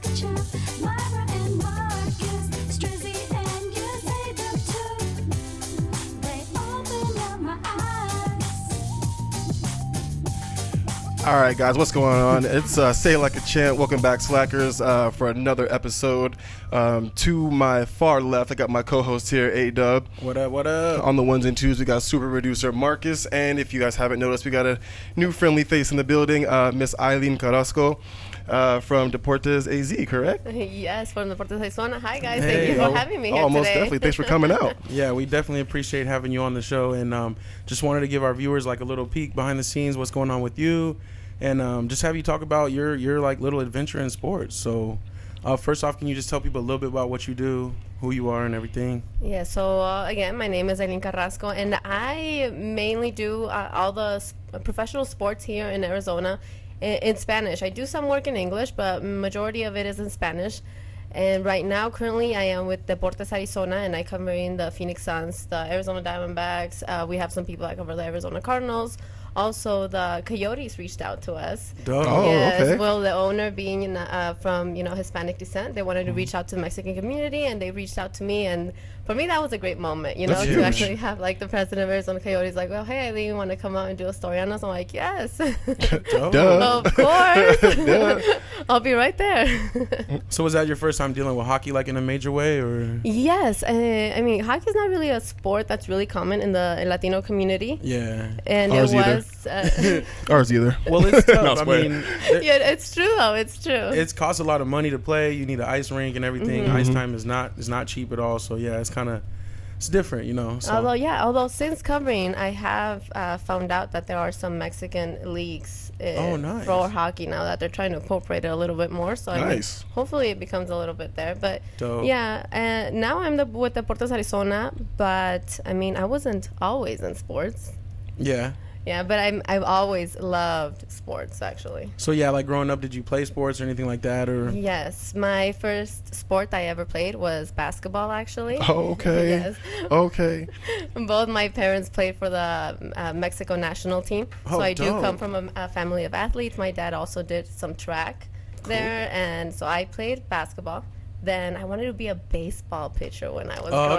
All right, guys, what's going on? It's Say Like a Chant. Welcome back, Slackers, for another episode. To my far left, I got my co-host here, A-Dub. What up, what up? On the ones and twos, we got super producer Marcus. And if you guys haven't noticed, we got a new friendly face in the building, Miss Aileen Carrasco from Deportes AZ, correct? Yes, from Deportes Arizona. Hi, guys. Hey. Thank you for having me here most today. definitely. Thanks for coming out. Yeah, we definitely appreciate having you on the show. And just wanted to give our viewers like a little peek behind the scenes, what's going on with you. And just have you talk about your like little adventure in sports. So first off, can you just tell people a little bit about what you do, who you are, and everything? Yeah, so again, my name is Aileen Carrasco, and I mainly do all the professional sports here in Arizona in Spanish. I do some work in English, but majority of it is in Spanish. And right now, currently, I am with Deportes Arizona, and I cover in the Phoenix Suns, the Arizona Diamondbacks. We have some people that cover the Arizona Cardinals. Also, the Coyotes reached out to us. Yes, okay. Well, the owner being from Hispanic descent, they wanted to reach out to the Mexican community, and they reached out to me. And for me, that was a great moment, That's to huge. actually have like the president of Arizona Coyotes like, well, hey, Aileen, you want to come out and do a story on us? I'm like, yes, Duh. of course. I'll be right there. So was that your first time dealing with hockey like in a major way, or? Yes, I mean, hockey is not really a sport that's really common in the Latino community. Yeah. And Ours it either. was. Ours either. Well, it's tough. No, I mean, Yeah, it's true though. It's true. it costs a lot of money to play. You need an ice rink and everything. Mm-hmm. Ice time is not cheap at all. So yeah, it's different, So. Although since covering, I have found out that there are some Mexican leagues nice. for hockey now that they're trying to incorporate it a little bit more. So Nice. hopefully it becomes a little bit there. But Dope. yeah, now I'm with Deportes Arizona. But I mean, I wasn't always in sports. Yeah. Yeah, but I've always loved sports actually. So yeah, like growing up, did you play sports or anything like that, or? Yes, my first sport I ever played was basketball actually. Oh, okay. Yes. Okay. Both my parents played for the Mexico national team. Oh, So I do dope. come from a family of athletes. My dad also did some track there, and so I played basketball. Then I wanted to be a baseball pitcher when I was growing okay.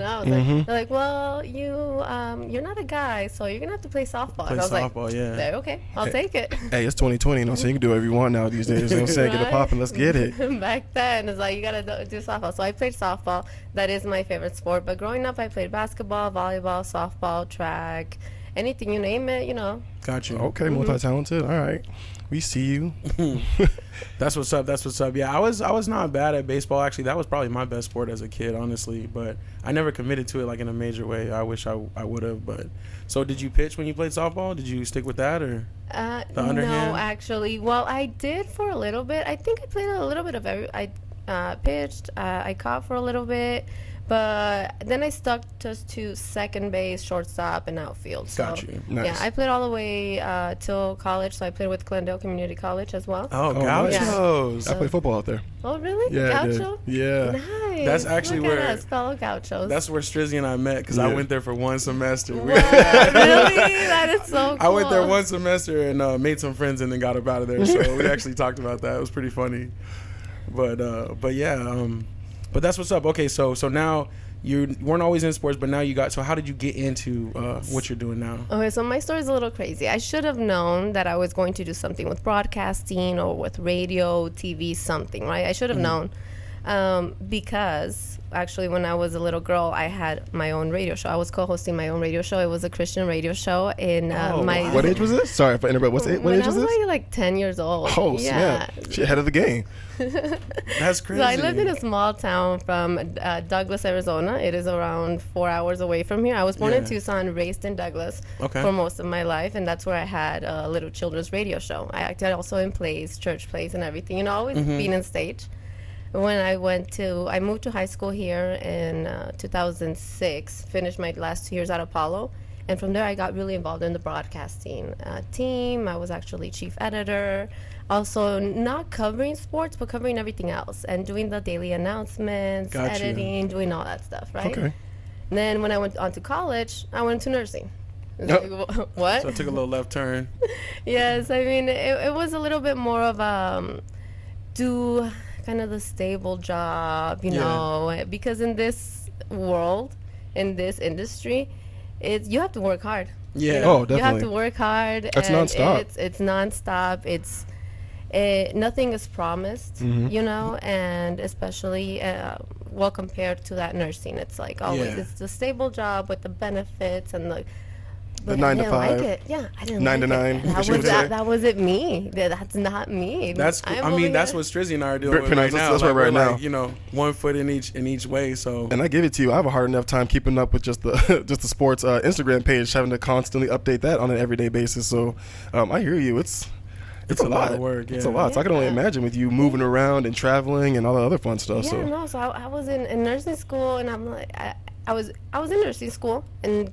up. I was like, they're like, well, you're not a guy, so you're gonna have to play softball. Play and I was softball, like, yeah. "There, okay, I'll take it." Hey, it's 2020, so you can do whatever you want now these days. You know what I'm saying? Get it Right? popping, let's get it. Back then, it's like you gotta do softball. So I played softball. That is my favorite sport. But growing up, I played basketball, volleyball, softball, track, anything you name it. Got you. Okay, multi-talented. All right. We see you. That's what's up. That's what's up. Yeah, I was not bad at baseball. Actually, that was probably my best sport as a kid, honestly. But I never committed to it like in a major way. I wish I would have. But so, did you pitch when you played softball? Did you stick with that or the underhand? No, actually. Well, I did for a little bit. I think I played a little bit of every. I pitched. I caught for a little bit. But then I stuck just to second base, shortstop, and outfield. So, Got you. Nice. Yeah, I played all the way till college. So I played with Glendale Community College as well. Oh, nice. Gauchos. I play football out there. Oh, really? Yeah, I did. Gaucho? Yeah. Nice. That's actually Look at where- us, fellow Gauchos. That's where Strizzy and I met because I Yeah. went there for one semester. Wow, really? That is so cool. I went there one semester and made some friends and then got up out of there. So we actually talked about that. It was pretty funny. But yeah, but that's what's up. Okay, so now you weren't always in sports, but now you got. So how did you get into what you're doing now? Okay, so my story is a little crazy. I should have known that I was going to do something with broadcasting or with radio, TV, something, right? I should have known. Because actually when I was a little girl, I had my own radio show. I was co-hosting my own radio show. It was a Christian radio show in my... What age was this? Sorry if I interrupt. What age was When I was this? like 10 years old. Oh, yeah. snap. She ahead of the game. That's crazy. So I lived in a small town from Douglas, Arizona. It is around 4 hours away from here. I was born in Yeah. Tucson, raised in Douglas Okay. for most of my life, and that's where I had a little children's radio show. I acted also in plays, church plays, and everything. Always being in stage. When I moved to high school here in 2006, finished my last 2 years at Apollo, and from there I got really involved in the broadcasting team. I was actually chief editor, also not covering sports, but covering everything else, and doing the daily announcements, Gotcha. editing, doing all that stuff, right? Okay. And then when I went on to college, I went into nursing. It's Yep. like, what? So I took a little left turn. Yes, I mean, it was a little bit more of kind of the stable job, you know, because in this world, in this industry, you have to work hard. Yeah. You know? Oh, definitely. You have to work hard. That's and nonstop. It's nonstop. Nothing is promised, you know, and especially well compared to that nursing, it's like always it's the stable job with the benefits and the 9 to 5. Like it. Yeah, I didn't 9 like to it. 9. That wasn't me. That's not me. That's I'm I mean over that's here. what Strizzy and I are doing Pretty right much, now. that's Like, right we're now. like, you know, 1 foot in each way. So And I give it to you. I have a hard enough time keeping up with just the just the sports Instagram page, having to constantly update that on an everyday basis. So I hear you. It's a lot of work. It's a Yeah. lot. So I can only imagine with you moving around and traveling and all the other fun stuff. Yeah, So no. So I was in nursing school, and I'm like, I was in nursing school, and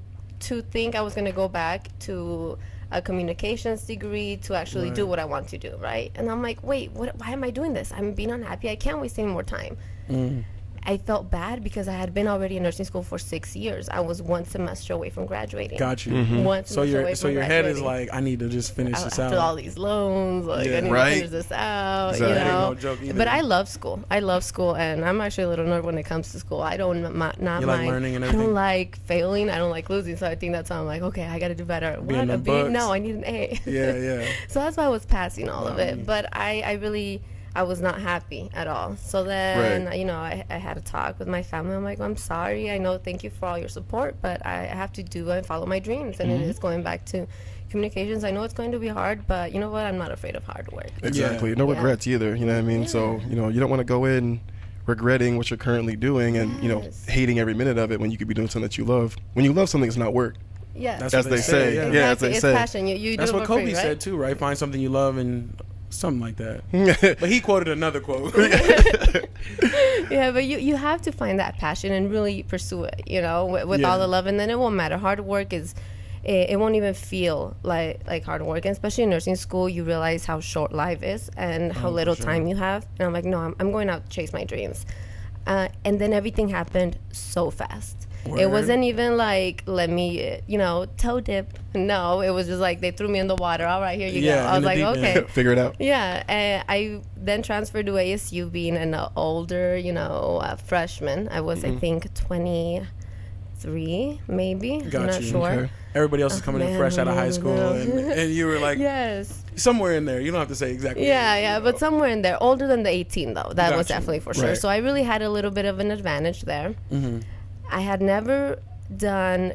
to think I was gonna go back to a communications degree to actually do what I want to do, right? And I'm like, wait, why am I doing this? I'm being unhappy. I can't waste any more time. I felt bad because I had been already in nursing school for 6 years. I was 1 semester away from graduating. got you. One So semester away from your head is graduating. like, I need to just finish this After out. all these loans, like Yeah. I need Right. to finish this out, Exactly. you know. No joke either. But I love school. I love school, and I'm actually a little nerd when it comes to school. I don't not You like mind. learning and I everything? don't like failing. I don't like losing. So I think that's why I'm like, okay, I got to do better. Be in the A B? books. No, I need an A. Yeah. So that's why I was passing all of it. But I was not happy at all. So then, Right. you know, I had a talk with my family. I'm like, I'm sorry. I know, thank you for all your support, but I have to do and follow my dreams. And it is going back to communications. I know it's going to be hard, but you know what? I'm not afraid of hard work. exactly, no Yeah. regrets either. You know what I mean? So you know you don't want to go in regretting what you're currently doing and you know Yes. hating every minute of it when you could be doing something that you love. When you love something, it's not work. Yeah. That's As what they say. yeah. Yeah, as they it's say. passion. You That's do it what for Kobe free, right? said too, right? Find something you love and something like that. But he quoted another quote. Yeah, but you have to find that passion and really pursue it, you know, with all the love, and then it won't matter. Hard work is, it won't even feel like hard work, and especially in nursing school, you realize how short life is and how little time you have. And I'm like, no, I'm going out to chase my dreams. And then everything happened so fast. It Word. wasn't even like, let me, you know, toe dip. No, it was just like they threw me in the water. All right, here you Yeah, go. I in was the like, deep end. okay. Figure it out. Yeah, and I then transferred to ASU, being an older, you know, freshman. I was, I think, 23, maybe. Got I'm not you. sure. Okay. Everybody else is coming in man, fresh out of high school, no. and you were like Yes. somewhere in there. You don't have to say exactly. Yeah, but somewhere in there. Older than the 18, though. That was Got you. definitely for sure. Right. So I really had a little bit of an advantage there. I had never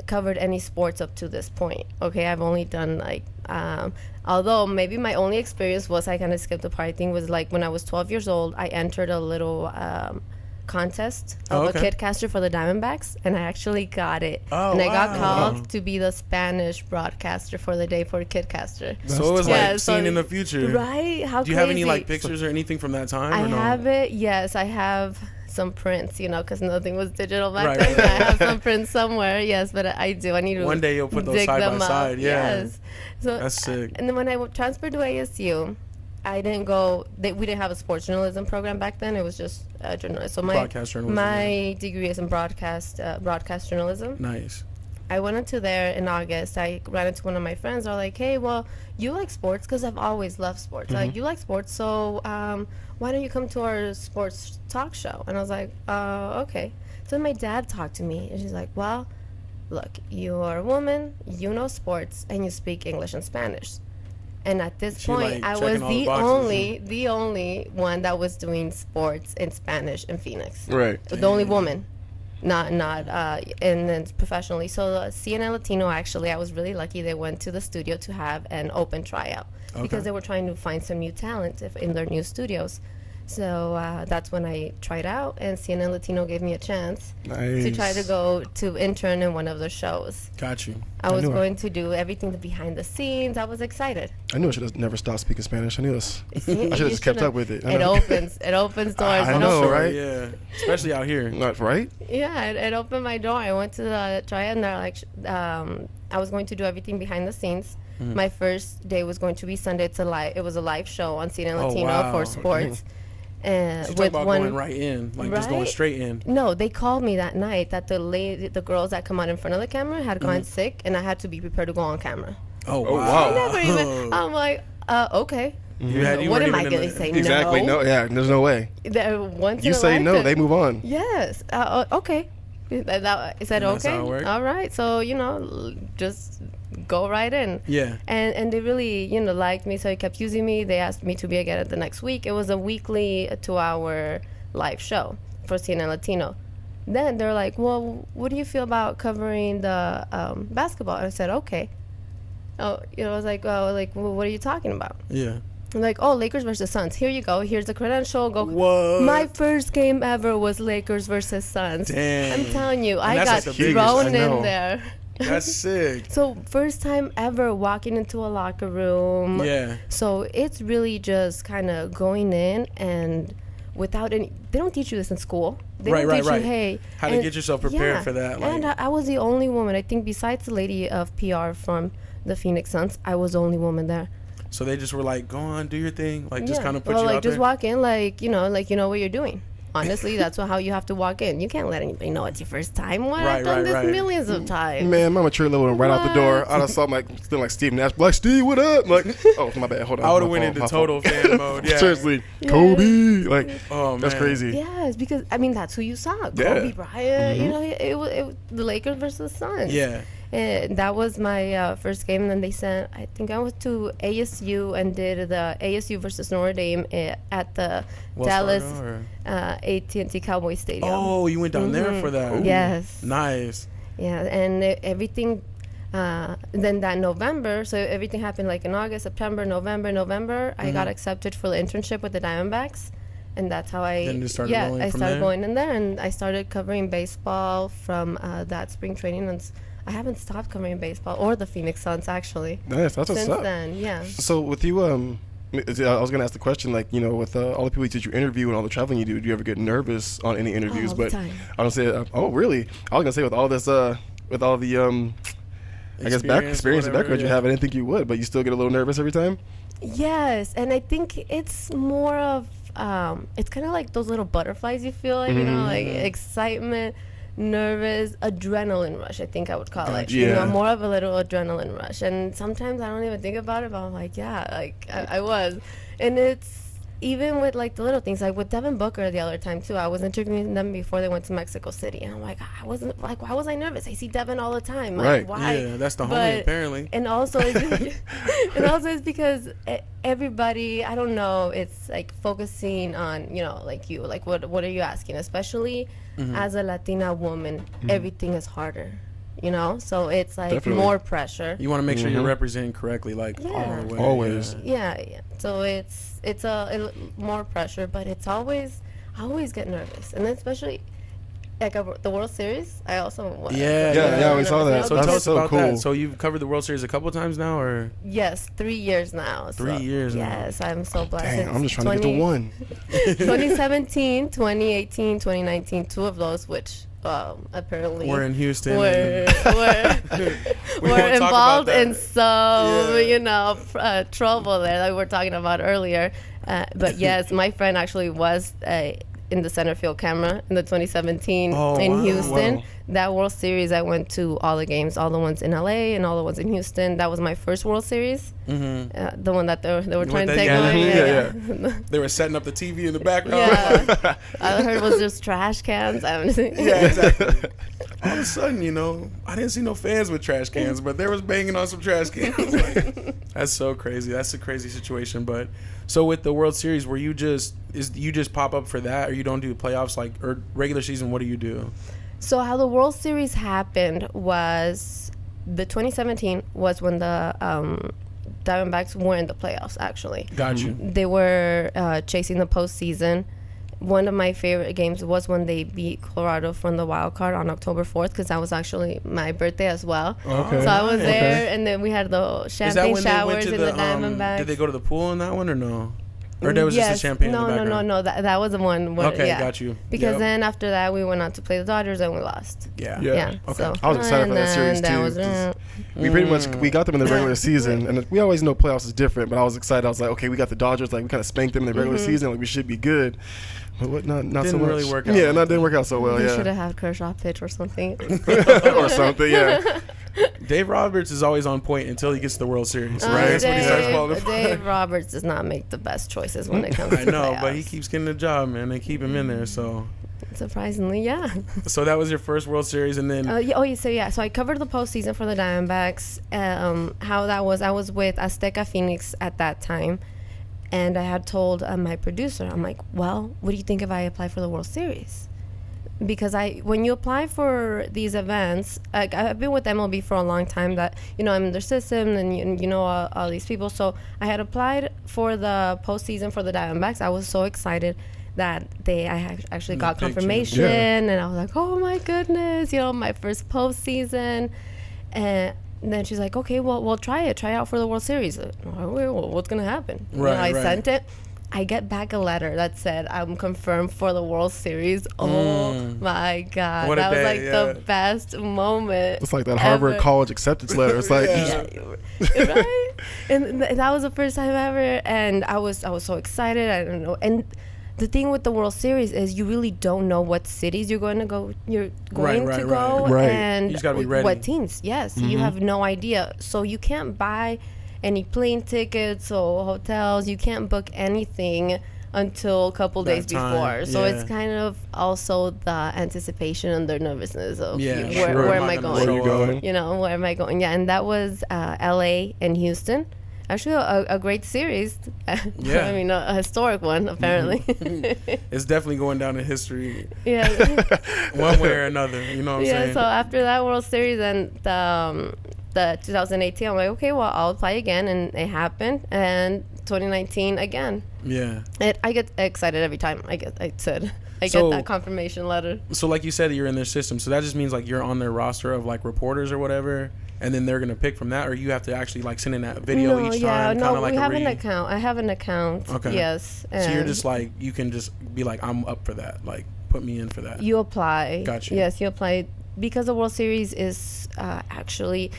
covered any sports up to this point. Okay, I've only done like, although maybe my only experience was, I kind of skipped the part, I think was like when I was 12 years old, I entered a little contest of a kidcaster for the Diamondbacks, and I actually got it. Oh, and I got wow. called to be the Spanish broadcaster for the day for kidcaster. So it was Yeah, like so- seen in the future. Right? How Do you have any crazy. like pictures or anything from that time? I or no? have it. Yes, I have some prints, you know, because nothing was digital back Right, then. right. I have some prints somewhere. Yes, but I do. I need to. One day you'll put those dig side by them up. side, yeah. Yes. So That's sick. And then when I transferred to ASU, I didn't go. We didn't have a sports journalism program back then. It was just journalism. So Broadcast journalism, my degree is in broadcast journalism. Nice. I went into there in August. I ran into one of my friends. They're like, hey, well, you like sports? Because I've always loved sports. Like, you like sports, so why don't you come to our sports talk show? And I was like, okay. So then my dad talked to me, and she's like, well, look, you're a woman, you know sports, and you speak English and Spanish. And at this She, point, like, I checking was all the the boxes. only one that was doing sports in Spanish in Phoenix. Right. The only woman, not and then professionally. So CNN Latino, actually, I was really lucky. They went to the studio to have an open tryout because they were trying to find some new talent in their new studios. So that's when I tried out, and CNN Latino gave me a chance to try to go to intern in one of their shows. Got you. I was knew it. going to do everything behind the scenes. I was excited. I knew I should have never stopped speaking Spanish. I knew this. See, I should have you just kept should've- up with it. I It know. opens doors. I you know, Sure, right? Yeah. Especially out here. Not right? Yeah, it opened my door. I went to the tryout, and they're like, I was going to do everything behind the scenes. My first day was going to be Sunday. It was a live show on CNN Oh, Latino wow. for sports. And So you talk about going right in, like just going Right? straight in. No, they called me that night that the girls that come out in front of the camera had gone sick, and I had to be prepared to go on camera. Oh, wow. wow. Never even. I'm like, okay. What am I going to say? Exactly. No. Yeah. There's no way. Once You say no, they move on. Yes. Okay. Is that okay? All right. So just go right in. Yeah. And they really liked me, so they kept using me. They asked me to be again the next week. It was a weekly 2-hour live show for CNN Latino. Then they're like, well, what do you feel about covering the basketball? And I said, okay. Oh, I was like, well, what are you talking about? Yeah. I'm like, oh, Lakers versus Suns. Here you go. Here's the credential. Go. What? My first game ever was Lakers versus Suns. Dang. I'm telling you, And I got thrown in there. That's sick. So first time ever walking into a locker room. Yeah. So it's really just kind of going in and without any. They don't teach you this in school. They don't teach you, hey, how to get yourself prepared for that. And I was the only woman. I think besides the lady of PR from the Phoenix Suns, I was the only woman there. So they just were like, go on, do your thing. Like, just kind of put you out just there? walk in, you know what you're doing. Honestly, that's how you have to walk in. You can't let anybody know it's your first time. I've done this millions of times. Man, my mature level right out the door. I saw still like Steve Nash. Like, Steve, what up? Like, oh, my bad. Hold on. I would have went into total fan mode. Yeah. Seriously. Kobe. Like, oh, that's man. crazy. Yes, because, that's who you saw. Kobe Bryant. It the Lakers versus Suns. Yeah. And that was my first game. And then they sent, I think I went to ASU and did the ASU versus Notre Dame at the Dallas AT&T Cowboy Stadium. Oh, you went down there for that? Ooh. Yes. Nice. Yeah, and everything, then that November, so everything happened like in August, September, November, I got accepted for the internship with the Diamondbacks. And that's how I started going in there, and I started covering baseball from that spring training, and I haven't stopped covering baseball or the Phoenix Suns actually. Nice, that's what's up. Since then, yeah. So with you, I was gonna ask the question, like, with all the people that you interview and all the traveling you do you ever get nervous on any interviews? All the but time. I don't say, oh really? I was gonna say with all this, with all the I guess experience and background you have, I didn't think you would, but you still get a little nervous every time. Yes, and I think it's more of it's kind of like those little butterflies you feel, like like excitement, nervous, adrenaline rush, I think I would call it. Yeah. More of a little adrenaline rush. And sometimes I don't even think about it, but I'm like, I was. And it's even with like the little things, like with Devin Booker the other time too. I was interviewing them before they went to Mexico City, and I'm like, I wasn't like, why was I nervous? I see Devin all the time. Like, right. Why? Yeah, that's the homie apparently. And also, it's because everybody, I don't know, it's like focusing on, like you, like what are you asking? Especially as a Latina woman, everything is harder. So it's like Definitely. more pressure. You want to make sure you're representing correctly, like all the way. Always. Yeah. So it's a more pressure, but I always get nervous, and then especially like the World Series. I also Yeah, we saw that. So That's tell us so about cool. that. So you've covered the World Series a couple times now, or? Yes, 3 years now. 3 years now. Yes, I'm so blessed. Dang, I'm just trying to get to one. 2017, 2018, 2019, two of those, which apparently we're in Houston. We're involved in some, trouble there that we were talking about earlier. But yes, my friend actually was in the center field camera in the 2017 in Houston. Wow. That World Series, I went to all the games, all the ones in LA and all the ones in Houston. That was my first World Series. The one that they were trying to take away. Yeah. They were setting up the TV in the background. Yeah. I heard it was just trash cans. Yeah, exactly. All of a sudden, I didn't see no fans with trash cans, but they was banging on some trash cans. Like, that's so crazy. That's a crazy situation. But so with the World Series, were you just pop up for that, or you don't do playoffs or regular season? What do you do? So how the World Series happened was the 2017 was when the Diamondbacks were in the playoffs, actually. Got you. They were chasing the postseason. One of my favorite games was when they beat Colorado from the wild card on October 4th, because that was actually my birthday as well. Okay. So I was there, and then we had the champagne showers in the Diamondbacks. Did they go to the pool in that one or no? Or there was just a champagne in the background? No. That was the one. Okay, got you. Because then after that, we went on to play the Dodgers, and we lost. Yeah. Okay. So, I was excited for that series, too. We pretty much got them in the regular season, and we always know playoffs is different, but I was excited. I was like, okay, we got the Dodgers. Like, we kind of spanked them in the regular season. Like, we should be good. But not didn't so much. Really work out. Yeah, didn't work out so well. You should have had Kershaw pitch or something. Or something, yeah. Dave Roberts is always on point until he gets to the World Series, right? That's when he starts falling apart. Dave Roberts does not make the best choices when it comes to I know, playoffs. but he keeps getting the job, man. They keep him in there, so. Surprisingly, yeah. So that was your first World Series, and then So I covered the postseason for the Diamondbacks. How that was, I was with Azteca Phoenix at that time, and I had told my producer, I'm like, well, what do you think if I apply for the World Series? Because when you apply for these events, like I've been with MLB for a long time, that I'm in their system, and you know all these people. So I had applied for the postseason for the Diamondbacks. I was so excited that I actually got confirmation, and I was like, oh my goodness, my first postseason. And then she's like, okay, well, we'll try out for the World Series. Well, what's gonna happen? I sent it. I get back a letter that said I'm confirmed for the World Series. Oh my God. What that was day, the best moment. It's like that Harvard college acceptance letter. It's like right? And that was the first time ever, and I was so excited. I don't know. And the thing with the World Series is you really don't know what cities you're going to go. You're going to go, and you just gotta be ready. What teams? Yes, you have no idea. So you can't buy any plane tickets or hotels. You can't book anything until a couple days before. So it's kind of also the anticipation and the nervousness of where am I going? Where are you going? Where am I going? Yeah, and that was L.A. and Houston. Actually, a great series. Yeah. I mean, a historic one, apparently. It's definitely going down in history. Yeah. One way or another. You know what I'm saying? Yeah, so after that World Series and the 2018, I'm like, okay, well, I'll apply again. And it happened. And 2019 again. Yeah. I get excited every time I get that confirmation letter. So like you said, you're in their system. So that just means like you're on their roster of like reporters or whatever. And then they're gonna pick from that, or you have to actually like send in that video each time. We have an account. I have an account. Okay. Yes. So you're just like, you can just be like, I'm up for that. Like, put me in for that. You apply. Gotcha. Yes, you apply because the World Series is actually,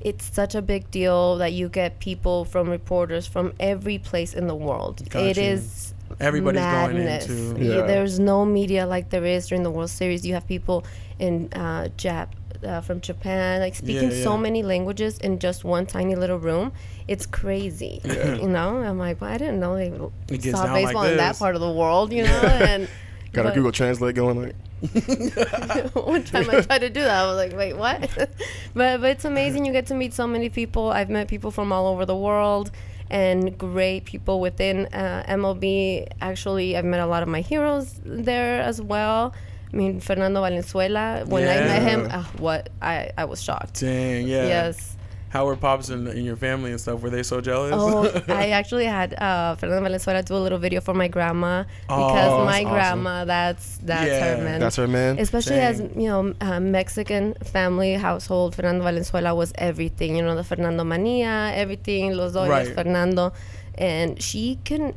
it's such a big deal that you get people from reporters from every place in the world. Gotcha. It is. Everybody's madness. going into. Yeah. There's no media like there is during the World Series. You have people in from Japan, like speaking so many languages in just one tiny little room. It's crazy. Yeah. I'm like, well, I didn't know they saw baseball like in that part of the world, and got a Google Translate going like. One time I tried to do that, I was like, wait, what? but it's amazing. You get to meet so many people. I've met people from all over the world and great people within MLB. Actually, I've met a lot of my heroes there as well. I mean, Fernando Valenzuela, when I met him, I was shocked. Dang, yeah. Yes. How were Pops and your family and stuff? Were they so jealous? Oh, I actually had Fernando Valenzuela do a little video for my grandma because my grandma, that's her man. That's her man. Especially as, Mexican family household, Fernando Valenzuela was everything. The Fernando Mania, everything, Los Doyos, Fernando. And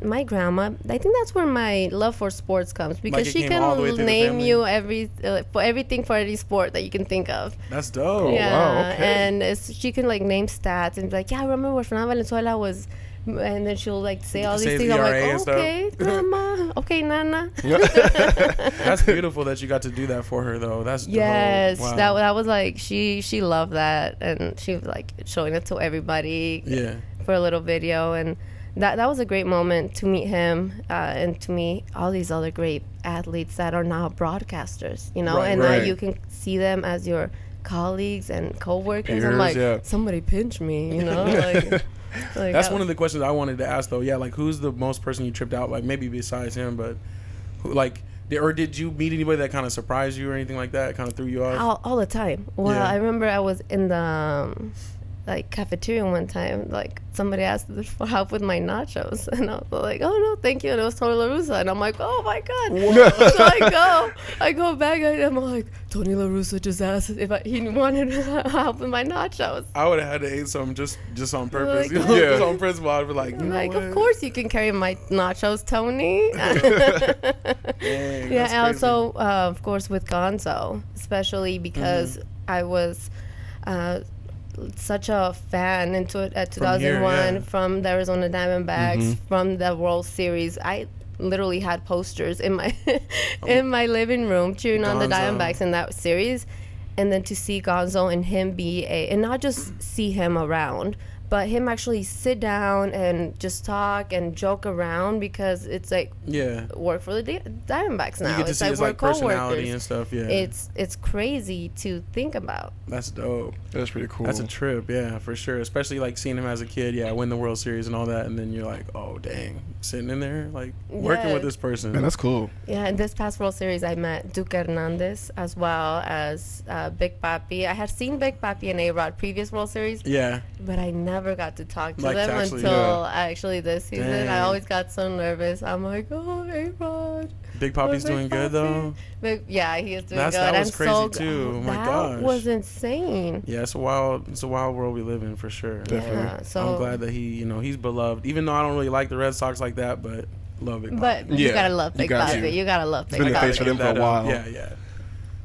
my grandma, I think that's where my love for sports comes, because like she can name you everything for any sport that you can think of. That's dope. Yeah, wow, okay. And she can name stats and be like, yeah, I remember when Fernando Valenzuela was, and then she'll say all these things. I'm like, okay, grandma, okay, nana. That's beautiful that you got to do that for her, though. That's dope. Yes, wow. that was like she loved that, and she was like showing it to everybody. Yeah. For a little video, and that was a great moment to meet him and to meet all these other great athletes that are now broadcasters, and now you can see them as your colleagues and co-workers. I'm like, somebody pinch me, like that's one of the questions I wanted to ask, though. Yeah, like, who's the most person you tripped out, like, maybe besides him, but did you meet anybody that kind of surprised you or anything like that, kind of threw you off? All the time. Well, I remember I was in the cafeteria one time, somebody asked for help with my nachos, and I was like, oh no, thank you, and it was Tony La Russa, and I'm like, oh my god. So I go back, and I'm like, Tony La Russa just asked if he wanted help with my nachos. I would have had to eat some just on purpose, just on principle. I'd be like, of course you can carry my nachos, Tony. Dang, yeah, and also of course with Gonzo, especially because I was such a fan into it at 2001 from the Arizona Diamondbacks, from the World Series. I literally had posters in my in my living room cheering on the Diamondbacks in that series. and then to see Gonzo and him and not just see him around, but him actually sit down and just talk and joke around, because it's like work for the Diamondbacks now. You get to it's see like his we're like personality coworkers. and stuff. Yeah, it's crazy to think about. That's dope. That's pretty cool. That's a trip, yeah, for sure. Especially like seeing him as a kid, win the World Series and all that, and then you're like, oh dang, sitting in there like working with this person. Man, that's cool. Yeah, in this past World Series, I met Duke Hernandez as well as Big Papi. I had seen Big Papi and A-Rod previous World Series. Yeah, but I never got to talk to like them actually, until actually this season. Dang. I always got so nervous. I'm like, oh, A-Rod. Big Papi's doing good though. But yeah, he is doing good. That was I'm crazy so too. Oh my gosh, that was insane. Yeah, it's a wild world we live in for sure. Definitely. Yeah, so I'm glad that he's beloved. Even though I don't really like the Red Sox like that, but love Big Papi. But you gotta love Big Papi. You gotta love Big Papi. Been the face for them for a while. Yeah.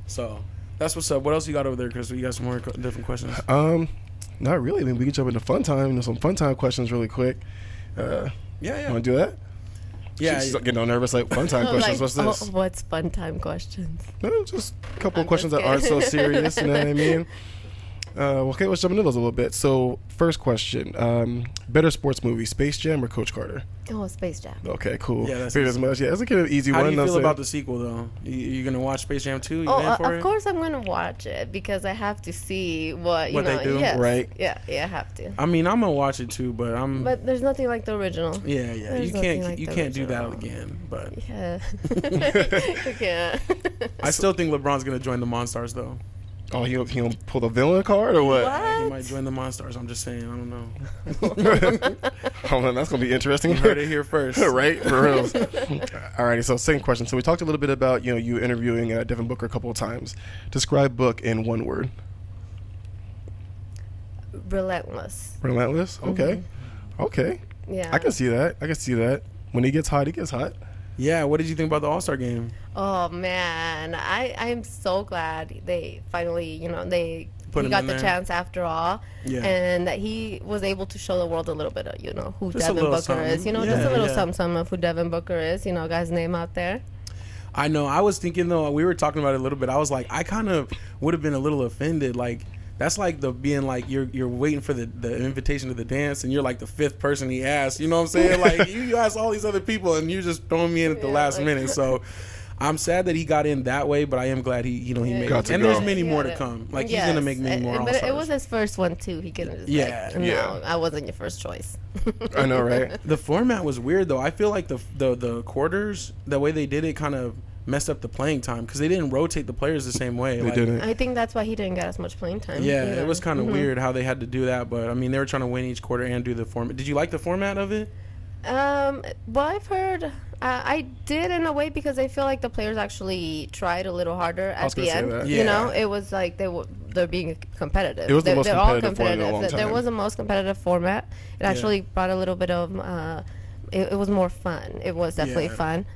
So that's what's up. What else you got over there, Chris? You got some more different questions? Not really. I mean, we can jump into fun time. Some fun time questions really quick. Yeah. Want to do that? Yeah. She's getting all nervous. Like fun time questions. What's this? What's fun time questions? No, just a couple of questions that aren't so serious. You know what I mean? Okay, let's jump into those a little bit. So, first question: better sports movie, Space Jam or Coach Carter? Oh, Space Jam. Okay, cool. Yeah, that's as much. Yeah, it's like an easy How one. How do you feel about the sequel, though? You gonna watch Space Jam 2? Of course I'm gonna watch it, because I have to see what they do. Yes. Right? Yeah, I have to. I mean, I'm gonna watch it too, but But there's nothing like the original. Yeah. There's You can't do that again. But yeah, you can't. I still think LeBron's gonna join the Monstars, though. Oh, he'll pull the villain card or what? He might join the Monstars. I'm just saying. I don't know. Oh man, that's gonna be interesting. You heard it here first, right? For real. Alrighty. So, second question. So, we talked a little bit about you interviewing Devin Booker a couple of times. Describe Book in one word. Relentless. Relentless. Okay. Mm-hmm. Okay. Yeah. I can see that. When he gets hot, he gets hot. Yeah. What did you think about the All-Star game? Oh man, I'm so glad they finally, he got the chance after all, and that he was able to show the world a little bit of, who just Devin Booker is, just a little something of who Devin Booker is, guy's name out there. I know. I was thinking though, we were talking about it a little bit. I was like, I kind of would have been a little offended, like. That's like being like you're waiting for the invitation to the dance, and you're like the fifth person he asked. You know what I'm saying? Like you asked all these other people, and you're just throwing me in at the last minute. So I'm sad that he got in that way, but I am glad he made it. And there's many more to come. Like he's gonna make many more. But it was his first one too. He couldn't just no, I wasn't your first choice. I know, right? The format was weird though. I feel like the quarters, the way they did it, kind of messed up the playing time, because they didn't rotate the players the same way. They didn't. I think that's why he didn't get as much playing time. Yeah, it was kind of weird how they had to do that, but I mean, they were trying to win each quarter and do the format. Did you like the format of it? Well, I've heard I did in a way, because I feel like the players actually tried a little harder at the end. It was like they're being competitive. It was the most they're all competitive one in a long time. There was the most competitive format. It actually brought a little bit of it was more fun. It was definitely fun.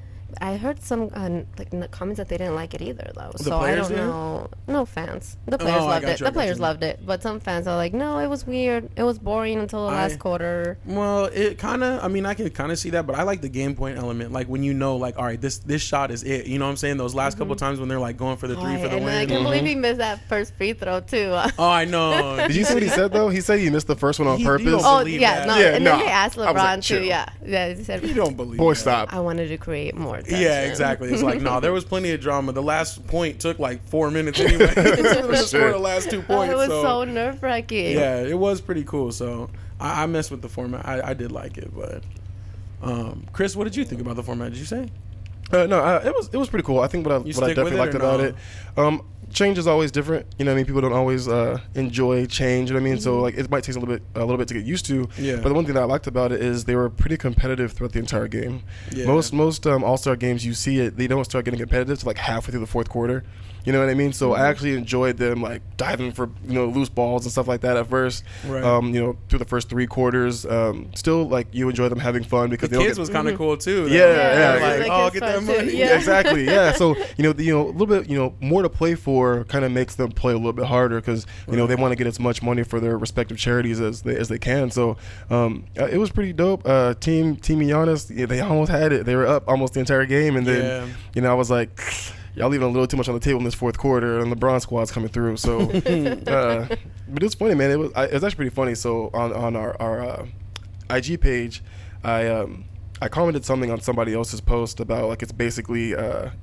I heard some comments that they didn't like it either, though. So I don't know. No fans. The players loved it. The players loved it, but some fans are like, no, it was weird. It was boring until the last quarter. Well, it kind of. I mean, I can kind of see that, but I like the game point element. Like when like, all right, this shot is it. You know what I'm saying? Those last couple times when they're like going for the three for the win. I can't believe he missed that first free throw too. Oh, I know. Did you see what he said though? He said he missed the first one on purpose. And then they asked LeBron too. Yeah, he said, "You don't believe." Boy, stop. I wanted to create more attention. Yeah, exactly. It's like, no, there was plenty of drama. The last point took like 4 minutes anyway. Score the last 2 points. It was so nerve-wracking. Yeah, it was pretty cool. So I messed with the format. I did like it, but Chris, what did you think about the format? Did you say? No, it was pretty cool. I think what I definitely liked about it. Change is always different. You know what I mean? People don't always enjoy change. You know what I mean? So like it might take a little bit to get used to. Yeah. But the one thing that I liked about it is they were pretty competitive throughout the entire game. Yeah. Most All-Star games, you see it, they don't start getting competitive till like halfway through the fourth quarter. You know what I mean? So I actually enjoyed them like diving for loose balls and stuff like that at first. Right. Through the first 3 quarters. Still like you enjoy them having fun because the kids was kind of cool too. Yeah. Like, oh, get that money. Yeah, exactly. Yeah. So a little bit more to play for kind of makes them play a little bit harder because they want to get as much money for their respective charities as they can. So it was pretty dope. Team Giannis, they almost had it. They were up almost the entire game, and then I was like, y'all leaving a little too much on the table in this fourth quarter, and LeBron squad's coming through. So, but it's funny, man. It was actually pretty funny. So on our IG page, I commented something on somebody else's post about like it's basically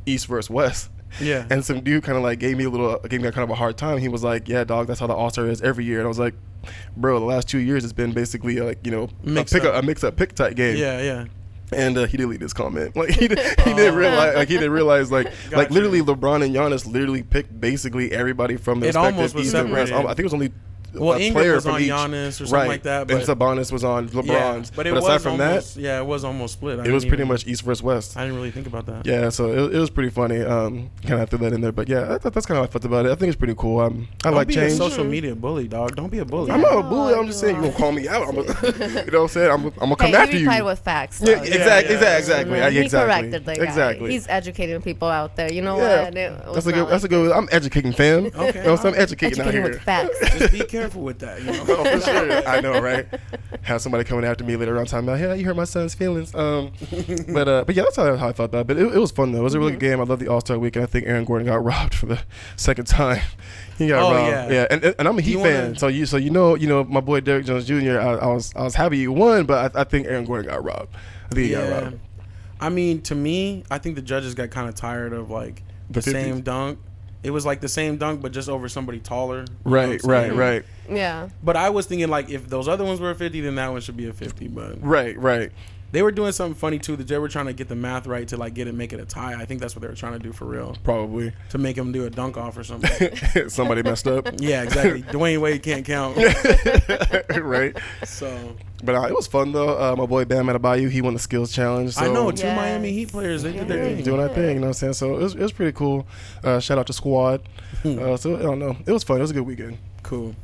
East versus West. Yeah. And some dude kind of like gave me kind of a hard time. He was like, "Yeah, dog, that's how the All-Star is every year." And I was like, "Bro, the last 2 years it's been basically like a mix-up pick type game." Yeah. And he deleted his comment. Like he didn't realize like literally LeBron and Giannis literally picked basically everybody from the respective East and West. I think it was only Ingram was on Giannis or something like that. But and Sabonis was on LeBron's. But aside from that, it was almost split. It was pretty much East versus West. I didn't really think about that. Yeah, so it was pretty funny. Kind of threw that in there. But yeah, that's kind of how I felt about it. I think it's pretty cool. I like change. Don't be a social media bully, dog. Don't be a bully. I'm not a bully. I'm just saying you're going to call me out. You know what I'm saying? I'm going to come after you. He replied with facts. Yeah, exactly. He corrected the guy. Exactly. He's educating people out there. You know what? That's a good. I'm educating, fam. Okay. You know, so I'm educating out here. With facts. Just be careful with that. You know? Oh, for sure. I know, right? Have somebody coming after me later on talking about, "Hey, you hurt my son's feelings." But yeah, that's how I felt that. But it was fun though. It was a really good game. I love the All-Star weekend. I think Aaron Gordon got robbed for the second time. He got robbed. Yeah. And I'm a Heat fan, so you know my boy Derrick Jones Jr. I was happy he won, but I think Aaron Gordon got robbed. I think he got robbed. I mean, to me, I think the judges got kind of tired of like the same dunk. It was like the same dunk, but just over somebody taller. Right. Yeah. But I was thinking, like, if those other ones were a 50, then that one should be a 50. But right. They were doing something funny too. That they were trying to get the math right to like make it a tie. I think that's what they were trying to do for real. Probably to make him do a dunk off or something. Somebody messed up. Yeah, exactly. Dwayne Wade can't count. Right. So. But it was fun though. My boy Bam Adebayo, he won the skills challenge. So I know 2 Miami Heat players. They did their thing. Doing their thing. You know what I'm saying? So it was pretty cool. Shout out to squad. So I don't know. It was fun. It was a good weekend. Cool.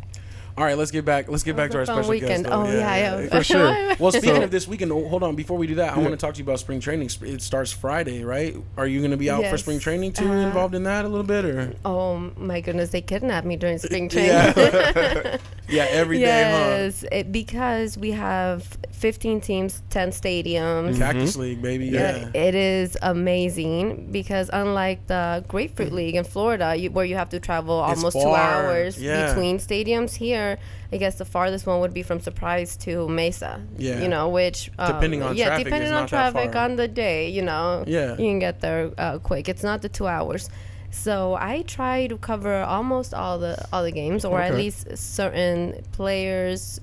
All right, let's get back to our special weekend. guest. Yeah. For sure. Well, speaking of this weekend, hold on. Before we do that, I want to talk to you about spring training. It starts Friday, right? Are you going to be out for spring training too? Involved in that a little bit, or? Oh my goodness, they kidnapped me during spring training. Yeah, every day, huh? Because we have 15 teams, 10 stadiums. Cactus League, baby. Yeah. It is amazing because unlike the Grapefruit League in Florida, where you have to travel almost 2 hours between stadiums, here I guess the farthest one would be from Surprise to Mesa. Yeah. You know, which depending on traffic, depending on traffic on the day, you know, you can get there quick. It's not the 2 hours. So I try to cover almost all the games, or at least certain players.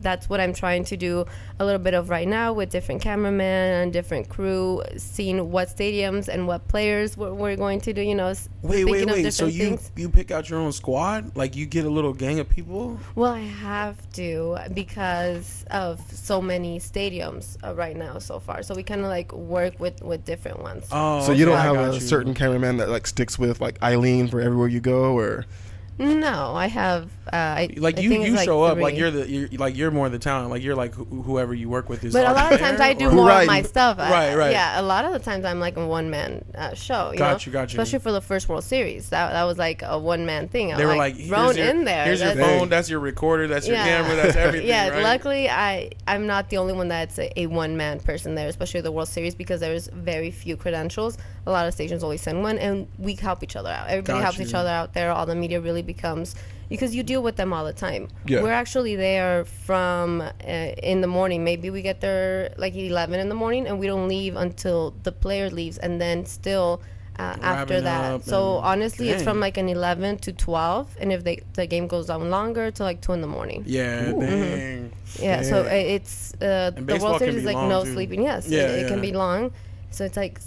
That's what I'm trying to do a little bit of right now with different cameramen and different crew, seeing what stadiums and what players we're going to do. You know, wait. So you pick out your own squad? Like you get a little gang of people? Well, I have to because of so many stadiums right now so far. So we kind of like work with different ones. Oh, so you don't have a certain cameraman that like sticks with like Eileen for everywhere you go, or? No, I have. You show up 3. Like you're more the talent. Like you're like whoever you work with is. But a lot of times I do more of my stuff. Right. Yeah, a lot of the times I'm like a one man show. Got you. Especially for the first World Series, that was like a one man thing. They were like thrown in there. Here's your phone. That's your recorder. That's your camera. That's everything. Yeah. Right? Luckily, I'm not the only one that's a one man person there, especially the World Series, because there's very few credentials. A lot of stations only send one, and we help each other out. Everybody helps each other out there. All the media really becomes, because you deal with them all the time. Yeah. We're actually there from in the morning. Maybe we get there like 11 in the morning, and we don't leave until the player leaves, and then still after that. So honestly, it's from like an 11 to 12, and if the game goes on longer, to like 2 in the morning. Yeah, dang. Yeah, so it's the World Series is like no sleeping. Yes, it can be long. So it's like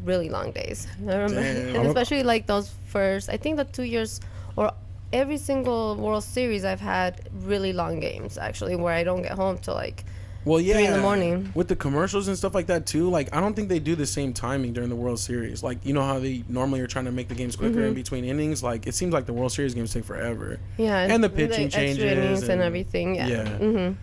really long days. I remember, and especially like those first, I think the 2 years, or every single World Series I've had really long games actually, where I don't get home till like 3 in the morning. With the commercials and stuff like that too, like I don't think they do the same timing during the World Series. Like, you know how they normally are trying to make the games quicker in between innings? Like it seems like the World Series games take forever. Yeah. And the pitching changes and everything. Yeah.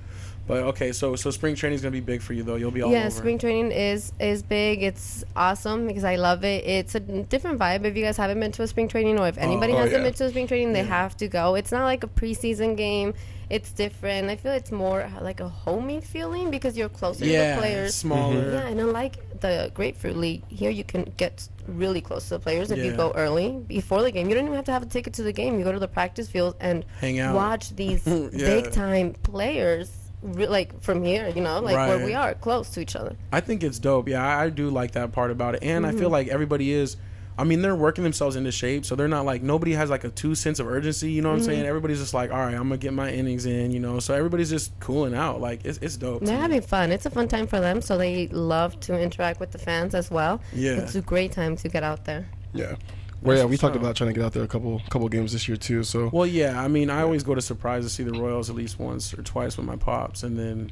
But okay, so spring training is gonna be big for you though. You'll be all over. Yeah, spring training is big. It's awesome because I love it. It's a different vibe. If you guys haven't been to a spring training, or if anybody hasn't been to a spring training, they have to go. It's not like a preseason game. It's different. I feel it's more like a homey feeling because you're closer to the players. Smaller. Yeah, and unlike the Grapefruit League, here you can get really close to the players if you go early before the game. You don't even have to have a ticket to the game. You go to the practice field and hang out, watch these big time players. Like from here, you know, like where we are close to each other. I think it's dope. Yeah, I do like that part about it. And I feel like everybody is, I mean, they're working themselves into shape. So they're not like, nobody has like a too sense of urgency. You know what I'm saying? Everybody's just like, all right, I'm going to get my innings in, you know. So everybody's just cooling out. Like, it's dope. They're having fun. It's a fun time for them. So they love to interact with the fans as well. Yeah. It's a great time to get out there. Yeah. Well, yeah, we talked about trying to get out there a couple games this year too. So well, yeah, I mean, I always go to Surprise to see the Royals at least once or twice with my pops, and then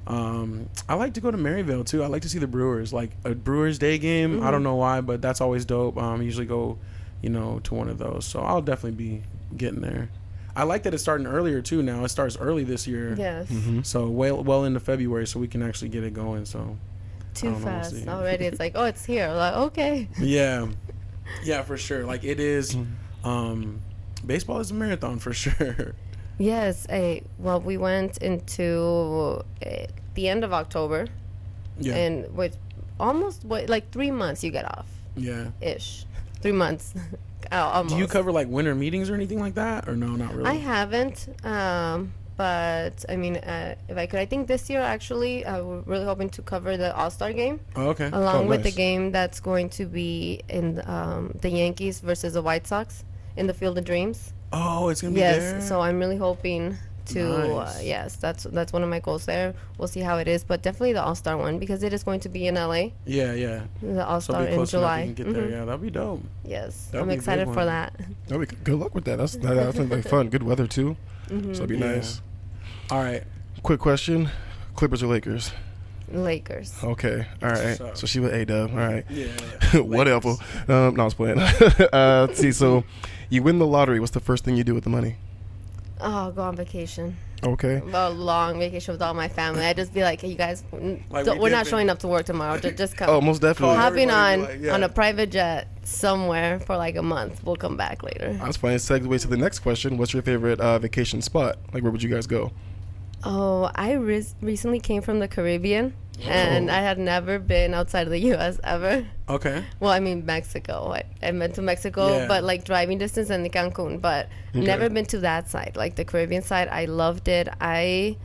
I like to go to Maryville too. I like to see the Brewers, like a Brewers Day game. I don't know why, but that's always dope. I usually go, you know, to one of those. So I'll definitely be getting there. I like that it's starting earlier too. Now it starts early this year. Yes. So well into February, so we can actually get it going. So too fast already. It's like, oh, it's here. Like, okay. Yeah. Yeah, for sure. Like it is. Baseball is a marathon for sure. Yes. Well, we went into the end of October. Yeah. And with almost like 3 months you get off. Yeah. Ish. 3 months. Almost. Do you cover like winter meetings or anything like that, or no, not really? I haven't. But I mean, if I could, I think this year actually, we're really hoping to cover the All-Star game. Oh, okay. Along with the game that's going to be in the Yankees versus the White Sox in the Field of Dreams. Oh, it's gonna be there. Yes. So I'm really hoping to. Nice. Yes, that's one of my goals there. We'll see how it is, but definitely the All-Star one because it is going to be in LA. Yeah, yeah. The All-Star in July. You can get there. Yeah, that'd be dope. Yes, I'm excited for that. Good luck with that. That's like fun. Good weather too. So it'd be nice. All right. Quick question: Clippers or Lakers? Lakers. Okay. All right. So she was A-Dub. All right. Yeah. Whatever. No, I was playing. Let's see. So you win the lottery. What's the first thing you do with the money? Oh, go on vacation. Okay. A long vacation with all my family. I just be like, hey, you guys, we're not showing up to work tomorrow. Just come. Oh, most definitely. Hopping on a private jet somewhere for like a month. We'll come back later. That's fine. Segue to the next question. What's your favorite vacation spot? Like, where would you guys go? Oh, I recently came from the Caribbean, and I had never been outside of the U.S. ever. Okay. Well, I mean, Mexico. I went to Mexico, but like driving distance and Cancun, but never been to that side, like the Caribbean side. I loved it. I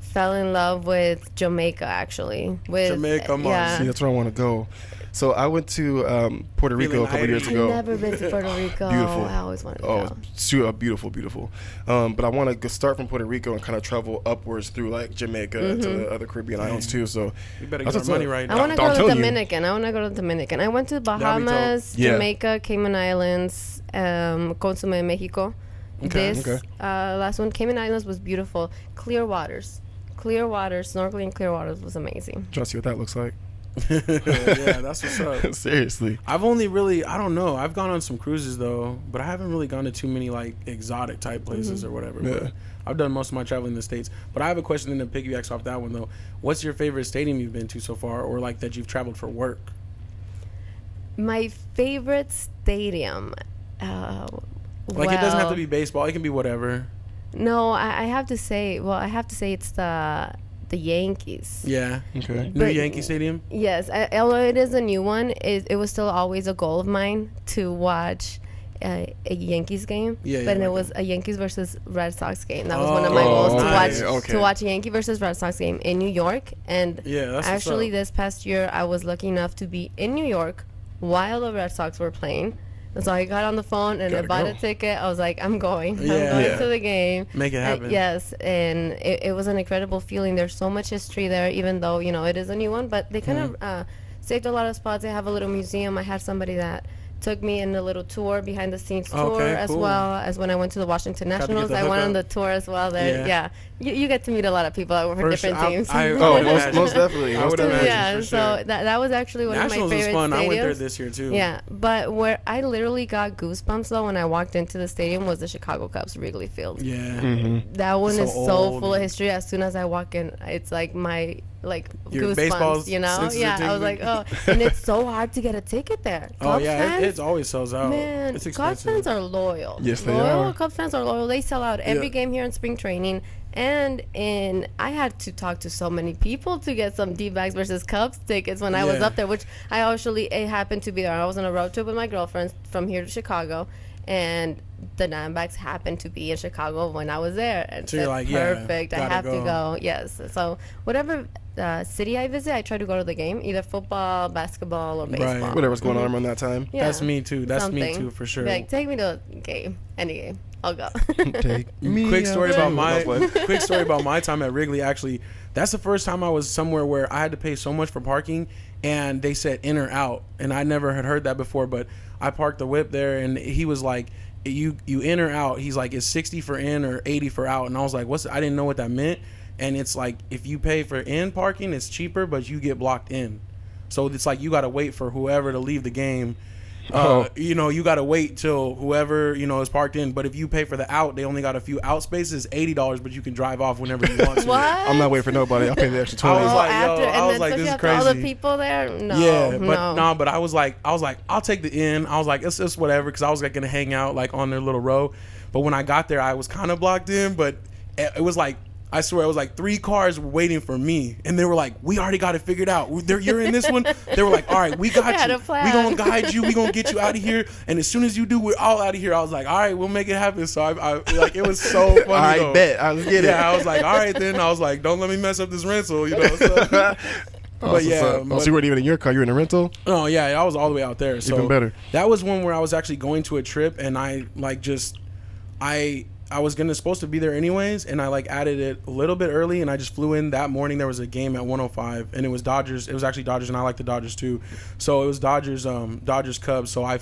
fell in love with Jamaica, actually. Jamaica, See, that's where I want to go. So I went to Puerto Rico a couple years ago. I've never been to Puerto Rico. Beautiful. I always wanted to go. Oh, beautiful, beautiful. But I want to start from Puerto Rico and kind of travel upwards through like Jamaica to the other Caribbean islands too. So we better get our money right now. I want to go to the Dominican. I went to Bahamas, Jamaica, Cayman Islands, Consumé, Mexico. Last one, Cayman Islands, was beautiful. Clear waters, snorkeling clear waters was amazing. Trying to see what that looks like. Yeah, that's what's up. Seriously. I've only really, I don't know. I've gone on some cruises though, but I haven't really gone to too many like exotic type places or whatever. Yeah. But I've done most of my traveling in the States. But I have a question then to piggyback off that one though. What's your favorite stadium you've been to so far, or like that you've traveled for work? My favorite stadium. Like it doesn't have to be baseball. It can be whatever. No, I have to say. Well, I have to say it's the Yankees. Yeah. Okay. New Yankee Stadium? Yes. Although it is a new one, it was still always a goal of mine to watch a Yankees game. Yeah. But it was a Yankees versus Red Sox game. That was one of my goals to watch a Yankee versus Red Sox game in New York. And actually this past year, I was lucky enough to be in New York while the Red Sox were playing. So I got on the phone and I bought a ticket. I was like, I'm going. I'm going to the game. Make it happen. Yes. And it was an incredible feeling. There's so much history there, even though, it is a new one. But they kind of saved a lot of spots. They have a little museum. I had somebody that took me in a little tour, behind the scenes tour, Okay, as cool. well as when I went to the Washington Got to get Nationals. the I went on the hookup. tour as well there. Yeah. Yeah. You get to meet a lot of people that work for First, different teams. Oh, would most imagine. definitely. I would Most imagine. Yeah, for so sure. that was actually one Nationals of my was favorite fun. stadiums. I went there this year too. Yeah, but where I literally got goosebumps though when I walked into the stadium was the Chicago Cubs Wrigley Field. Yeah. Mm-hmm. That one So is so old. full of history. As soon as I walk in, it's like my Your baseball goosebumps, you know? senses are Yeah, I was like, tingling. oh, and it's so hard to get a ticket there. Oh Cubs yeah, fans, it always sells out. man, It's Cubs expensive. fans are loyal. Yes, they loyal are. Cubs fans are loyal. They sell out every Yeah. game here in spring training. And I had to talk to so many people to get some D-backs versus Cubs tickets when I was Yeah. up there, which I actually happened to be there. I was on a road trip with my girlfriend from here to Chicago, and the Diamondbacks happened to be in Chicago when I was there. And So you're said, like, yeah, perfect. I gotta have to go. go. Yes. So whatever city I visit, I try to go to the game, either football, basketball, or Right. baseball. Whatever's going on around that time. Yeah. That's me too. That's me Something. too for sure. Be like, take me to a game, any game. I'll go. Take me Quick story out about to- my No, what? quick story about my time at Wrigley. Actually, that's the first time I was somewhere where I had to pay so much for parking, and they said in or out, and I never had heard that before. But I parked the whip there, and he was like, "You in or out?" He's like, "It's 60 for in or 80 for out," and I was like, "What's?" I didn't know what that meant, and it's like if you pay for in parking, it's cheaper, but you get blocked in, so it's like you got to wait for whoever to leave the game. You know, you got to wait till whoever, you know, is parked in. But if you pay for the out, they only got a few out spaces, $80, but you can drive off whenever you want to. What? I'm not waiting for nobody. I'll pay the extra I 20. was like, yo, after, and I was then like, especially this is after all the crazy. people there? No. Yeah, but no. no, but I was like, I'll take the in. I was like, it's just whatever, because I was like gonna hang out like on their little row. But when I got there, I was kind of blocked in, but it was like, I swear, it was like 3 cars waiting for me, and they were like, "We already got it figured out. You're in this one." They were like, "All right, we got They had you. a plan. We gonna guide you. We gonna get you out of here. And as soon as you do, we're all out of here." I was like, "All right, we'll make it happen." So I like, it was so funny. I though. bet. Let's get it. Yeah, I was like, "All right, then." I was like, "Don't let me mess up this rental," you know. So. But yeah, so you weren't even in your car. You were in a rental. Oh yeah, I was all the way out there. So Even better. That was one where I was actually going to a trip, and I like I was supposed to be there anyways, and I like added it a little bit early, and I just flew in that morning. There was a game at 105, and it was Dodgers. It was actually Dodgers, and I like the Dodgers too. So it was Dodgers Cubs. So I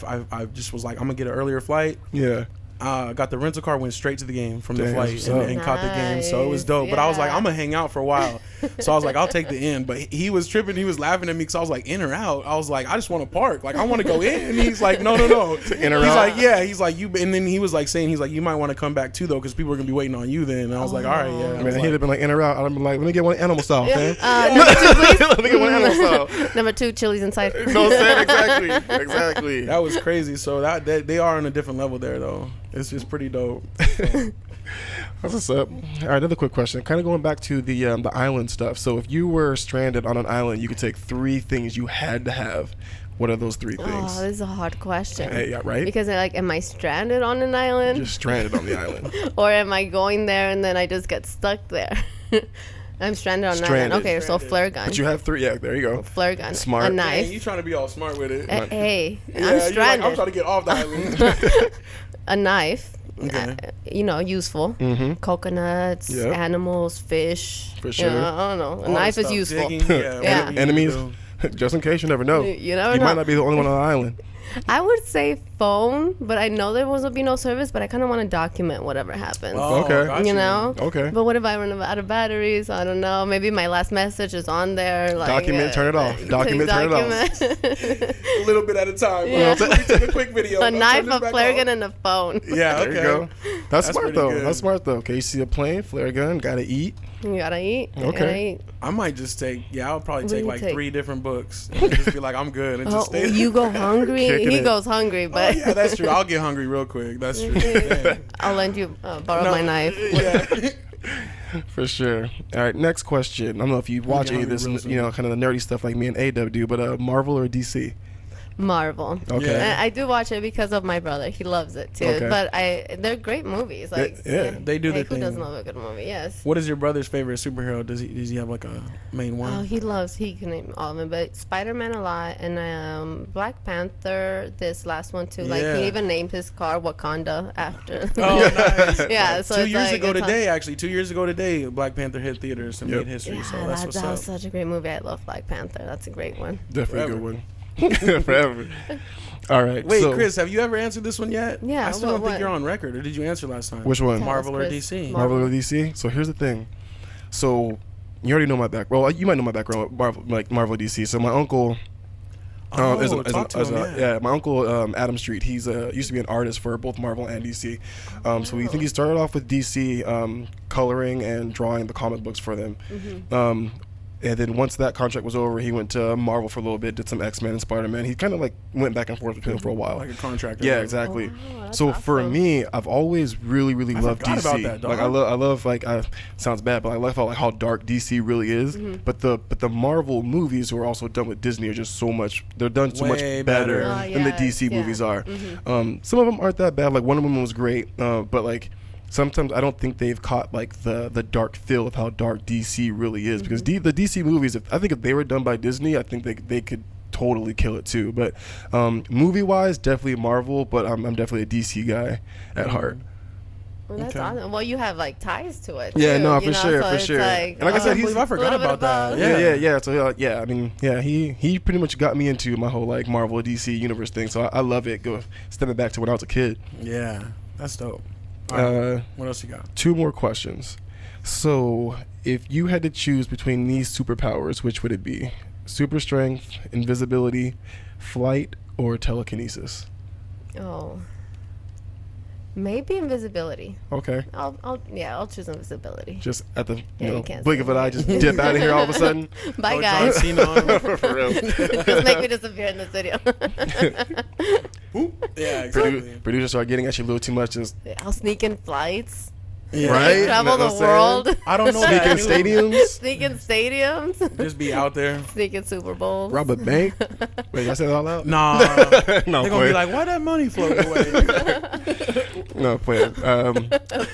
just was like, I'm gonna get an earlier flight. Yeah. Got the rental car, went straight to the game from the Damn, flight, that's and, what's and up. caught the game. So it was Nice, dope. But I was like, yeah. I'm gonna hang out for a while. So I was like, I'll take the in. But he was tripping. He was laughing at me because I was like, in or out. I was like, I just want to park. Like, I want to go in. And he's like, no. In or He's out? like, yeah. He's like, you. And then he was like saying, he's like, you might want to come back too though, because people are gonna be waiting on you then. And I was like, all right, yeah. I Man, was he'd like, have been like in or out. I'd have been like, let me get one animal style, man. Number 2, please. Let me get one animal style. Number 2, chilies inside. No, said exactly. Exactly. that was crazy. So that they are on a different level there though. It's just pretty dope. That's what's up. All right, another quick question. Kind of going back to the island stuff. So if you were stranded on an island, you could take 3 things you had to have. What are those 3 things? Oh, this is a hard question. Hey, yeah, right? Because like, am I stranded on an island, Just stranded on the island. or am I going there and then I just get stuck there? I'm stranded on an Stranded. island. Okay, so flare gun. But you have 3. Yeah, there you go. Flare gun. Smart. A knife. Man, you trying to be all smart with it. Hey, Yeah, I'm you're like, stranded. I'm trying to get off the island. A knife. Okay. Useful. Mm-hmm. Coconuts, Yep. animals, fish. For sure. I don't know. A All knife the is stuff, useful. digging, yeah, Yeah. whatever you Enemies, do. just in case, you never know. You never You know. might not be the only one on the island. I would say phone, but I know there will be no service, but I kind of want to document whatever happens. Oh, Okay. got You know? Okay. But what if I run out of batteries? I don't know. Maybe my last message is on there. Like, Document, turn it off. Document, turn it off. A little bit at a time. Yeah. Let me take a quick video. A I'll turn knife, this a back flare on. gun, and a phone. Yeah, okay. There you go. That's smart pretty though. good. That's smart though. Okay, you see a plane, flare gun, gotta eat. You gotta eat. You Okay. gotta eat. I might just take, I'll probably What take do you like take? 3 different books and just be like, I'm good, and just Oh, stay. you go hungry. Kicking He it. goes hungry, Oh, but yeah, that's true. I'll get hungry real quick. That's true. Dang. I'll lend you borrow No, my knife. Yeah. For sure. All right, next question. I don't know if you watch any of this, hungry real you know, kind of the nerdy stuff like me and AW do, but Marvel or DC? Marvel. Okay. Yeah. And I do watch it because of my brother. He loves it too. Okay. But they're great movies. Like Yeah, they do hey, their who thing. doesn't love a good movie? Yes. What is your brother's favorite superhero? Does he have like a main one? Oh, he can name all of them, but Spider-Man a lot, and Black Panther, this last one too. Like Yeah. he even named his car Wakanda after. Oh, nice. Yeah, so 2 it's years like, ago it's today, actually. 2 years ago today, Black Panther hit theaters and Yep. made history. Yeah, So that's what's that up. was such a great movie. I love Black Panther. That's a great one. Definitely Forever. a good one. Forever. All right. Wait, so, Chris, have you ever answered this one yet? Yeah, I still don't think what? you're on record, or did you answer last time? Which one? Marvel or Chris. DC? Marvel or DC? So here's the thing. So you already know my background. Well, you might know my background, Marvel or DC. So my uncle. My uncle Adam Street. He's used to be an artist for both Marvel and DC. So we think he started off with DC, coloring and drawing the comic books for them. And then once that contract was over, he went to Marvel for a little bit, did some X-Men and Spider-Man. He kind of like went back and forth between them for a while. Like a contractor. Yeah, exactly. Oh, wow, so that's for awesome. me, I've always really loved forgot DC. about that, dog. Like I love like sounds bad, but I love how dark DC really is. But the Marvel movies, who are also done with Disney, are just so much. They're done so much Way better better. than the DC movies are. Some of them aren't that bad. Like Wonder Woman was great, but like. Sometimes I don't think they've caught like the dark feel of how dark DC really is, because the DC movies, I think if they were done by Disney, I think they could totally kill it too. But movie wise, definitely Marvel, but I'm definitely a DC guy at heart. Well, that's Okay. awesome. Well, you have like ties to it. Yeah, too, no, you for know, sure, so for it's sure. Like, And like I said, I can't believe I forgot about that. Yeah. So I mean, he pretty much got me into my whole like Marvel DC universe thing. So I love it. Go stepping back to when I was a kid. Yeah, that's dope. All right. What else you got? 2 more questions. So, if you had to choose between these superpowers, which would it be? Super strength, invisibility, flight, or telekinesis? Oh, maybe invisibility. Okay. I'll choose invisibility. Just at the Yeah, you can't blink see of an me. eye, just dip out of here all of a sudden. Bye, Oh, John guys. Cena on him. For real. Just make me disappear in this video. Yeah, exactly. Producers start getting at you a little too much. Just I'll sneak in flights. Yeah. Right? Travel Know the what I'm world. saying? I don't know. Sneak that. in stadiums, Sneak in stadiums. Just be out there. Sneak in Super Bowls. rob a bank. Wait, I said it all out? Nah. No, They're gonna play. be like, why that money float away? No, play.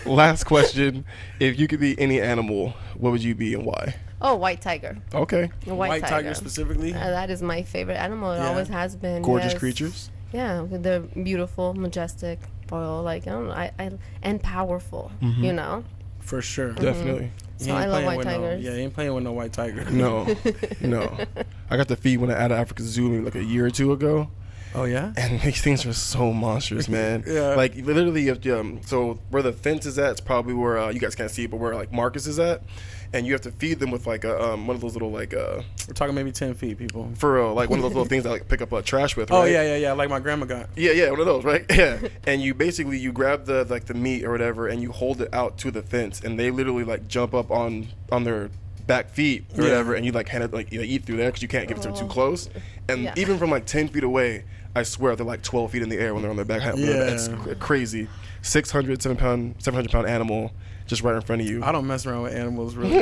Last question. If you could be any animal, what would you be and why? Oh, white tiger. Okay. A White tiger specifically. That is my favorite animal. It Yeah. always has been. Gorgeous yes. creatures. Yeah, they're beautiful, majestic, royal, like I don't know, and powerful. You know. For sure. Definitely. He So ain't I love playing white with tigers. he ain't playing with no white tiger. No. I got to feed one at Africa Zoo maybe like a year or 2 ago. Oh yeah. And these things are so monstrous, man. Yeah. Like literally, so where the fence is at, it's probably where you guys can't see it, but where like Marcus is at, and you have to feed them with like a one of those little like We're talking maybe 10 feet, people. for real, like one of those little things that like pick up trash with. Oh right? yeah. Like my grandma got. Yeah, one of those, right? Yeah. And you basically you grab the like the meat or whatever, and you hold it out to the fence, and they literally like jump up on their back feet or Yeah. whatever, and you like hand it like you eat through there because you can't give it to them too close. And Yeah. even from like 10 feet away, I swear they're like 12 feet in the air when they're on their back. Yeah. It's crazy. 700 pound animal just right in front of you. I don't mess around with animals really.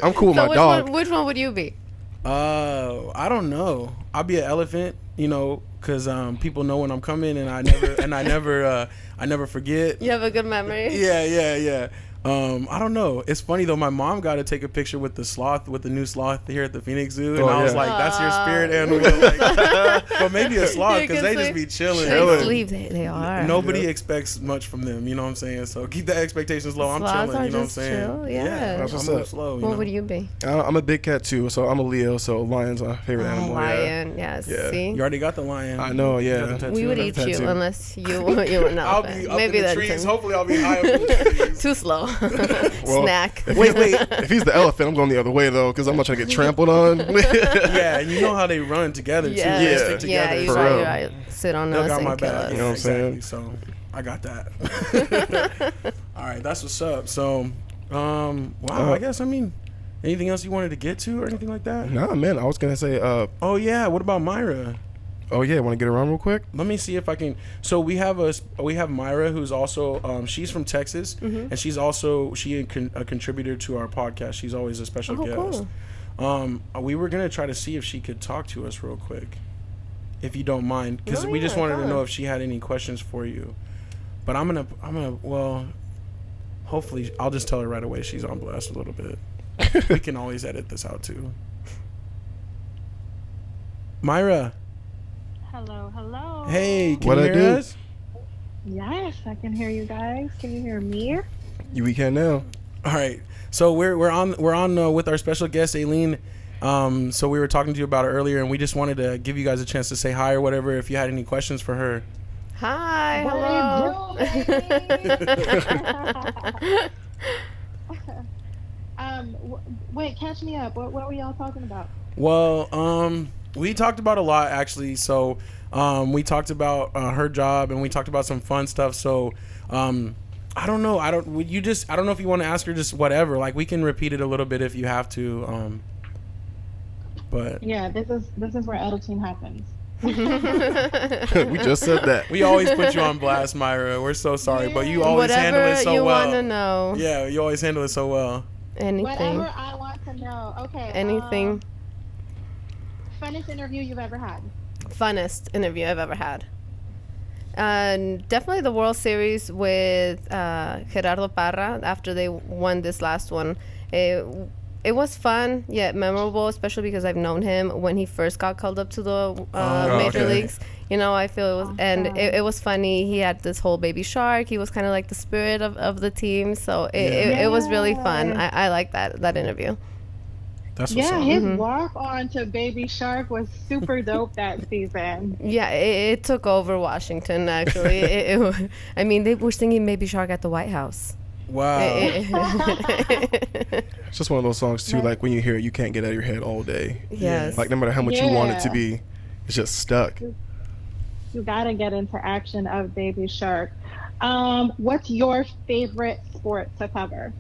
I'm cool with So my dog. which one would you be? I don't know. I'll be an elephant, because people know when I'm coming, and I never forget. You have a good memory. Yeah. I don't know. It's funny though. My mom got to take a picture with the new sloth here at the Phoenix Zoo, and Oh, I was yeah. like, "That's your spirit animal." Like, but maybe a sloth You because can they just sleep. be chilling. They sleep. They are. Nobody expects much from them. You know what I'm saying? So keep the expectations low. I'm Sloths chilling. are You know what I'm just saying? chill, yeah. That's I'm what's move up. slow. What would you be? I'm a big cat too, so I'm a Leo. So lion's my favorite animal. Yeah. Lion. Yes. Yeah. See. You already got the lion. I know, You yeah. got the tattoo We would and eat everything. you unless you were an I'll elephant. be up Maybe in the that's trees. Hopefully, I'll be high up in the trees. too slow. Well, Snack. Wait. If he's the elephant, I'm going the other way though, because I'm not trying to get trampled on. Yeah, and you know how they run together too. Yeah. They stick Yeah. together. You For so real. right. Sit on They'll us got and my kill back. us. You know what I'm saying? So I got that. All right, that's what's up. So, wow. I guess anything else you wanted to get to or anything like that? Nah, man. I was gonna say, Oh yeah. What about Myra? oh yeah, want to get around real quick? Let me see if I can. So we have Myra, who's also she's from Texas, and she's also a contributor to our podcast. She's always a special guest. Cool. We were gonna try to see if she could talk to us real quick, if you don't mind, because Oh, we just yeah, wanted to go know on. if she had any questions for you. But I'm gonna well, hopefully I'll just tell her right away she's on blast a little bit. We can always edit this out too. Myra, Hello. hey, can What you I hear do? us? Yes, I can hear you guys. Can you hear me? We can now. All right. So we're on with our special guest Aileen So we were talking to you about it earlier, and we just wanted to give you guys a chance to say hi or whatever if you had any questions for her. Hi, What hello. Wait, catch me up. What were y'all talking about? Well, we talked about a lot actually. So, we talked about her job, and we talked about some fun stuff. So, I don't know. I don't know if you want to ask her just whatever. Like, we can repeat it a little bit if you have to. But Yeah, this is where editing happens. We just said that. we always put you on blast, Myra. We're so sorry, but you always handle it so you well. want to know. Yeah, you always handle it so well. Anything. Whatever I want to know. Okay. Anything. Funnest interview you've ever had? Funnest interview I've ever had. Definitely the World Series with Gerardo Parra after they won this last one. It was fun yet memorable, especially because I've known him when he first got called up to the major leagues. You know, I feel it was, and it was funny. He had this whole baby shark. He was kind of like the spirit of the team. So it was really fun. I like that interview. That's what's up. His walk on to Baby Shark was super dope that season. Yeah, it took over Washington, actually. I mean, they were singing Baby Shark at the White House. Wow. It's just one of those songs too. Like when you hear it, you can't get out of your head all day. Yes. Like no matter how much you want it to be, it's just stuck. You gotta get into action of Baby Shark. What's your favorite sport to cover?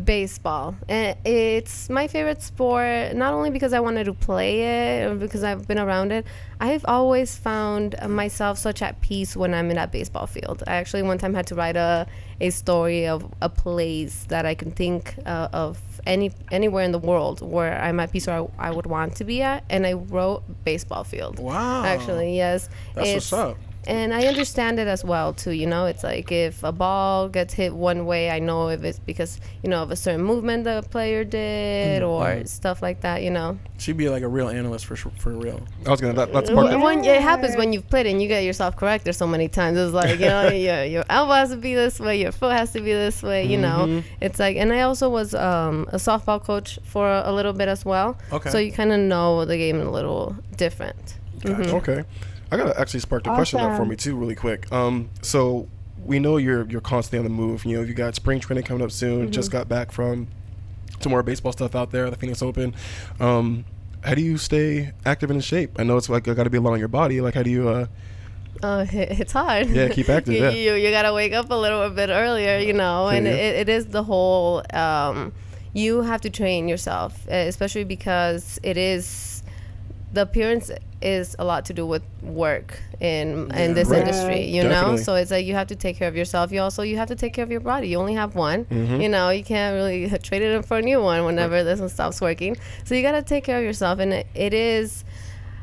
Baseball. It's my favorite sport, not only because I wanted to play it or because I've been around it. I've always found myself such at peace when I'm in that baseball field. I actually one time had to write a story of a place that I can think of anywhere in the world where I'm at peace or I would want to be at, and I wrote baseball field. Wow. Actually, yes. That's what's up. And I understand it as well, too. You know, it's like if a ball gets hit one way, I know if it's because, you know, of a certain movement the player did or stuff like that, you know. She'd be like a real analyst for real. I was gonna that's part of when it happens when you've played and you get yourself corrected so many times. It's like, you know, your elbow has to be this way, your foot has to be this way, you know. It's like, and I also was a softball coach for a little bit as well. Okay. So you kind of know the game a little different. Gotcha. Okay. I gotta actually spark the question up for me too, really quick. So we know you're constantly on the move. You know, you got spring training coming up soon. Just got back from some more baseball stuff out there, the Phoenix Open. How do you stay active and in shape? I know it's like got to be a lot on your body. Like, how do you? It's hard. Yeah, keep active. You gotta wake up a little bit earlier, you know, and it is the whole. You have to train yourself, especially because it is. The appearance is a lot to do with work in this industry, you know? So it's like you have to take care of yourself. You have to take care of your body. You only have one. You know, you can't really trade it in for a new one whenever this one stops working. So you got to take care of yourself. And it is,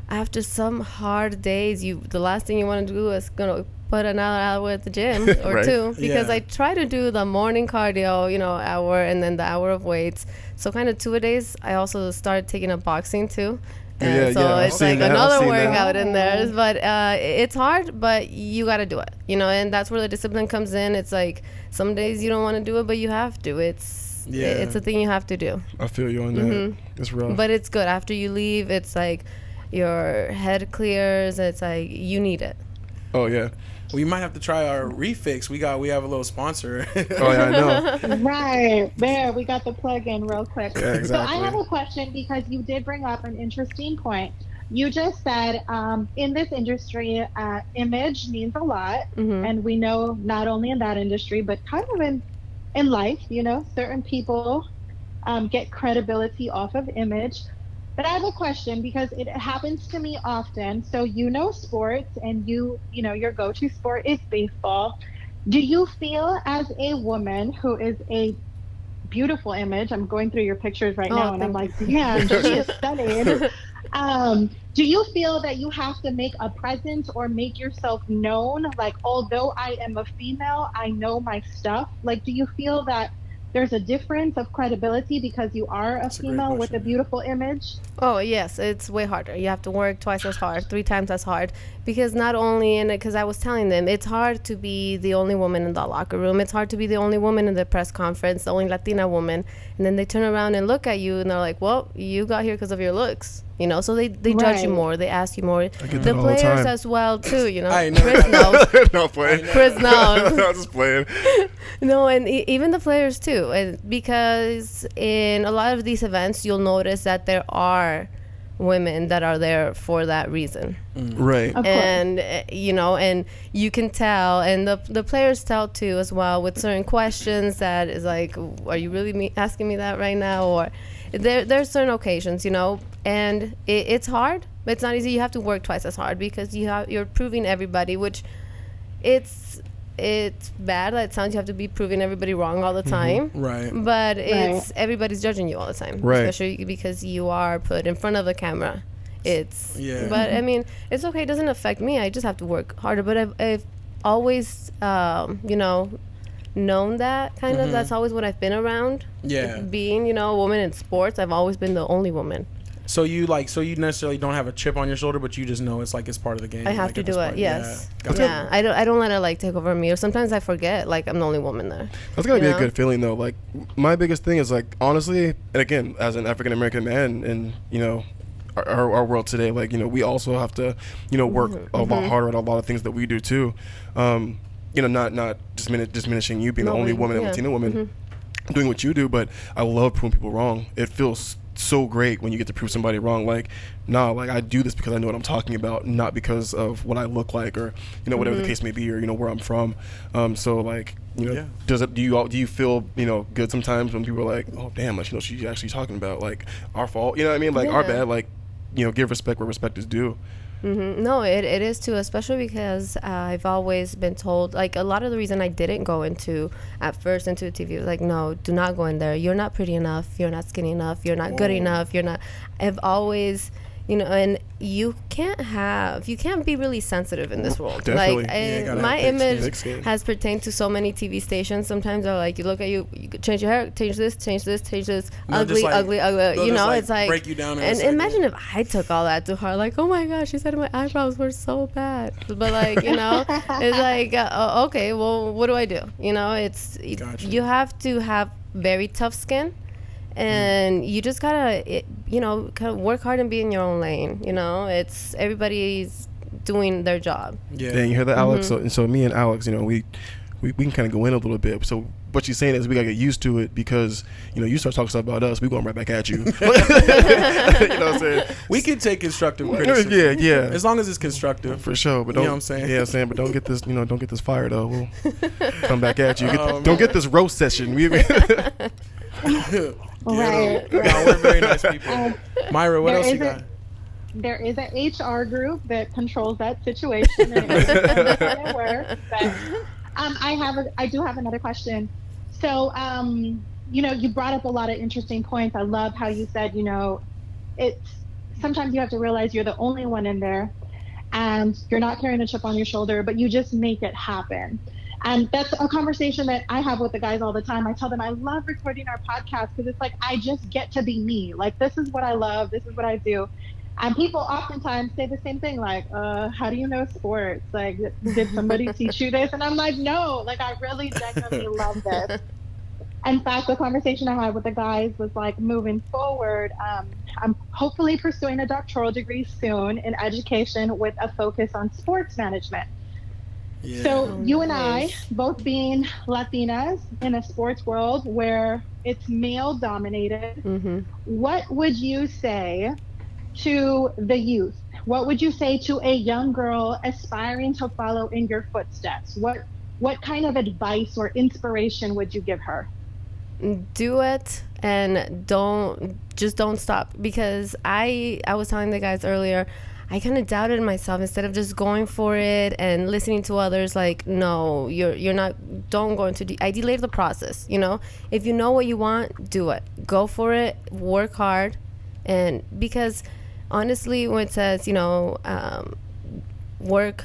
after some hard days, the last thing you want to do is going to put another hour at the gym or two. Because I try to do the morning cardio, you know, hour and then the hour of weights. So kind of 2 a days. I also started taking up boxing too. So it's like another workout in there. But it's hard, but you got to do it, you know, and that's where the discipline comes in. It's like some days you don't want to do it, but you have to. It's a thing you have to do. I feel you on that. It's rough. But it's good. After you leave, it's like your head clears. It's like you need it. Oh, yeah. We might have to try our refix. We have a little sponsor. Oh, yeah, I know. Right. There, we got the plug in real quick. Yeah, exactly. So I have a question because you did bring up an interesting point. You just said in this industry, image means a lot. And we know not only in that industry, but kind of in life, you know, certain people get credibility off of image. But I have a question because it happens to me often. So you know sports and you know your go-to sport is baseball. Do you feel as a woman who is a beautiful image, I'm going through your pictures right now and I'm like, damn, she is stunning. Do you feel that you have to make a presence or make yourself known? Like, although I am a female, I know my stuff. Like, do you feel that there's a difference of credibility because you are a female with a beautiful image? Oh, yes, it's way harder. You have to work twice as hard, 3 times as hard. Because not only, because I was telling them, it's hard to be the only woman in the locker room. It's hard to be the only woman in the press conference, the only Latina woman. And then they turn around and look at you and they're like, well, you got here because of your looks. You know, so they judge you more. They ask you more. The players as well, too, you know. Chris knows. No, playing. Chris knows. I was just playing. No, and even the players, too. Because in a lot of these events, you'll notice that there are women that are there for that reason. Right. And, you know, and you can tell, and the players tell, too, as well, with certain questions that is like, are you really asking me that right now? Or there's certain occasions, you know, and it's hard, but it's not easy. You have to work twice as hard because you're proving everybody, which it's bad. It sounds you have to be proving everybody wrong all the time. Right. But everybody's judging you all the time. Right. Especially because you are put in front of the camera. But I mean, it's okay. It doesn't affect me. I just have to work harder. But I've always, you know, known that kind of. That's always what I've been around. Yeah. Being, you know, a woman in sports, I've always been the only woman. So you necessarily don't have a chip on your shoulder, but you just know it's part of the game. I have to do it. Yes. Yeah. Gotcha. Yeah. I don't let it take over me. Or sometimes I forget I'm the only woman there. That's gotta be a good feeling though. Like my biggest thing is honestly, and again, as an African American man, and you know, our world today, you know, we also have to, you know, work a lot harder at a lot of things that we do too. You know, not diminishing you being the only woman and Latina woman doing what you do, but I love proving people wrong. It feels so great when you get to prove somebody wrong. I do this because I know what I'm talking about, not because of what I look like or, you know, whatever the case may be, or, you know, where I'm from. You know, do you feel, you know, good sometimes when people are like, oh damn, you know, she's actually talking about our fault, you know what I mean, our bad, you know, give respect where respect is due. No, it is too, especially because I've always been told, a lot of the reason I didn't go at first into TV was no, do not go in there. You're not pretty enough. You're not skinny enough. You're not good enough. I've always, you know, and you can't be really sensitive in this world. Definitely. My image has pertained to so many TV stations. Sometimes they're you look at you could change your hair, change this, no, ugly. You know, it's break you down. And imagine if I took all that to heart, oh my gosh, she said my eyebrows were so bad. But you know, it's okay, well, what do I do? You know, you have to have very tough skin. And you just gotta, you know, kind of work hard and be in your own lane. You know, everybody's doing their job. Yeah, and you hear that, Alex. So me and Alex, you know, we can kind of go in a little bit. So what you're saying is we gotta get used to it because, you know, you start talking stuff about us, we going right back at you. You know what I'm saying? We can take constructive criticism. Yeah. As long as it's constructive. For sure. But you know what I'm saying? Yeah, I'm saying, but don't get this fire though. We'll come back at you. Don't get this roast session. Right. No, we're very nice people. Myra, what else you got? There is an HR group that controls that situation. And it works, but, I do have another question. So, you know, you brought up a lot of interesting points. I love how you said, you know, sometimes you have to realize you're the only one in there and you're not carrying a chip on your shoulder, but you just make it happen. And that's a conversation that I have with the guys all the time. I tell them I love recording our podcast because it's I just get to be me. this is what I love. This is what I do. And people oftentimes say the same thing, how do you know sports? Did somebody teach you this? And I'm no, I really genuinely love this. In fact, the conversation I had with the guys was moving forward, I'm hopefully pursuing a doctoral degree soon in education with a focus on sports management. Yeah. So you and I, both being Latinas in a sports world where it's male dominated, what would you say to the youth? What would you say to a young girl aspiring to follow in your footsteps? What kind of advice or inspiration would you give her? Do it and don't stop, because I was telling the guys earlier, I kind of doubted myself instead of just going for it and listening to others no, you're not, don't go into I delayed the process, you know. If you know what you want, do it. Go for it, work hard. And because honestly, when it says, you know,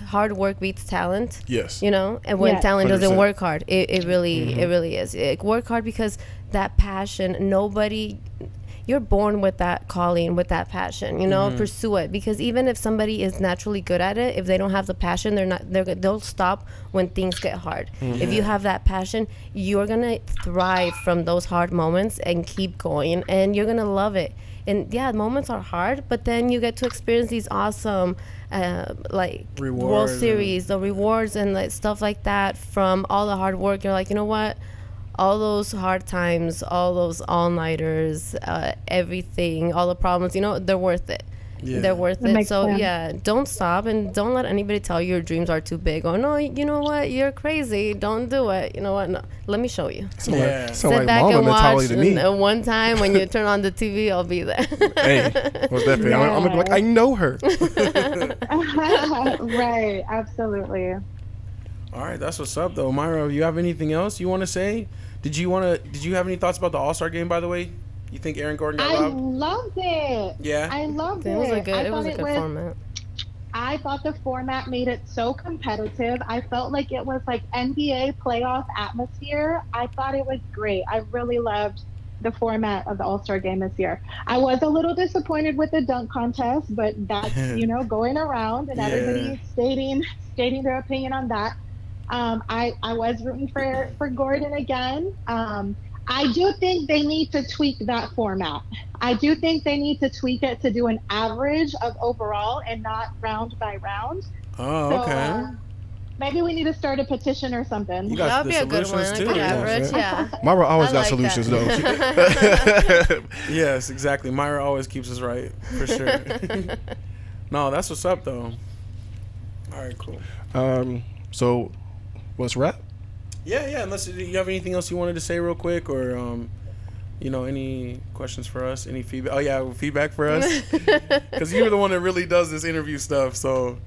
hard work beats talent. Yes. You know, and when Yes. talent doesn't 100%. work hard, it really is. Work hard because that passion, you're born with that calling, with that passion, you know, pursue it. Because even if somebody is naturally good at it, if they don't have the passion, they'll stop when things get hard. If you have that passion, you're going to thrive from those hard moments and keep going, and you're going to love it. And yeah, moments are hard, but then you get to experience these awesome like Rewards World Series, the rewards and like stuff like that from all the hard work. You're like, you know what? All those hard times, all those all-nighters, everything, all the problems, you know, they're worth it. Yeah. They're worth That it. makes So sense. yeah, don't stop, and don't let anybody tell you your dreams are too big. Or no, you know what, you're crazy. Don't do it. You know what? No, let me show you. Sound Yeah. like Sit back mama and mentality watch. to me. And one time when you turn on the TV, I'll be there. Hey, what's that for? I'm gonna be like, I know her. Right, absolutely. All right, that's what's up though. Myra, you have anything else you want to say? Did you have any thoughts about the All-Star game, by the way? You think Aaron Gordon got I robbed? loved it. Yeah. I loved it. It was a good I thought format. I thought the format made it so competitive. I felt like it was like NBA playoff atmosphere. I thought it was great. I really loved the format of the All-Star game this year. I was a little disappointed with the dunk contest, but that's, you know, going around and everybody stating their opinion on that. I was rooting for Gordon again. I do think they need to tweak that format. I do think they need to tweak it to do an average of overall and not round by round. Oh, So, okay. maybe we need to start a petition or something. You got That would be the a good one. solutions A too. good average, yeah. Myra always I got like solutions that. though. Yes, exactly. Myra always keeps us right, for sure. No, that's what's up though. All right, cool. So, let's wrap. Yeah. Unless you have anything else you wanted to say real quick, or you know, any questions for us, any feedback? Oh yeah, feedback for us, because you're the one that really does this interview stuff. So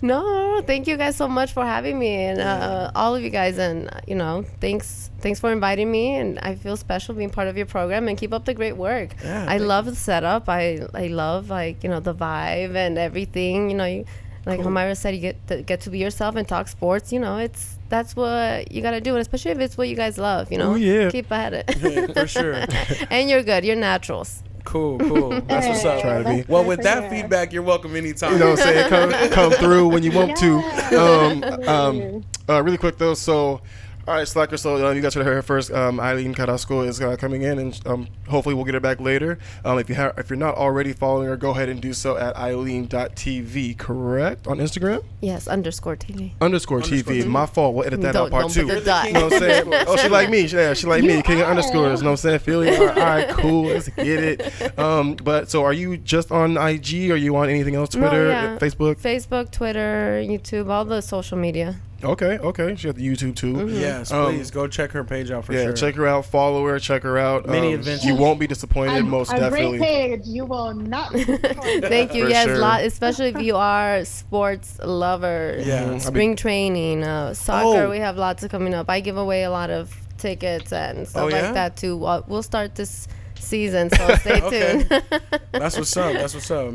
No, thank you guys so much for having me, and all of you guys, and you know, thanks for inviting me, and I feel special being part of your program, and keep up the great work. Yeah, I love the setup. I love, like, you know, the vibe and everything. You know, like Cool. Myra said, you get to be yourself and talk sports. You know, that's what you gotta do, and especially if it's what you guys love. You know, Oh, yeah. keep at it. yeah, for sure. And you're good. You're naturals. Cool. That's what's up. Try to be. Well, with that Yeah. feedback, you're welcome anytime. You know what I'm saying? Come through when you want Yeah. to. Really quick though, so all right, Slacker. So you guys heard her first. Aileen Carrasco is coming in, and hopefully we'll get her back later. If you're not already following her, go ahead and do so at Aileen.tv. Correct on Instagram. Yes, _TV. _TV. My fault. We'll edit that out part Don't two. put the dot. You know what I'm saying? Oh, she like me. Yeah, she like me. You King of are. underscores. You know what I'm saying? Feel you? All right, cool. Let's get it. But so are you just on IG? Or are you on anything else? Twitter, yeah. Facebook? Facebook, Twitter, YouTube, all the social media. Okay. She got the YouTube too. Yes, please go check her page out for Yeah, sure. check her out. Follow her. Check her out. Many adventures. You won't be disappointed. Most a definitely. great page. You will not be disappointed. Thank you. For Yes, sure. especially if you are sports lovers. Yeah. Mhm. Spring training, soccer. Oh. We have lots of coming up. I give away a lot of tickets and stuff Oh, yeah? like that too. We'll start this season, so stay Okay. tuned. That's what's up.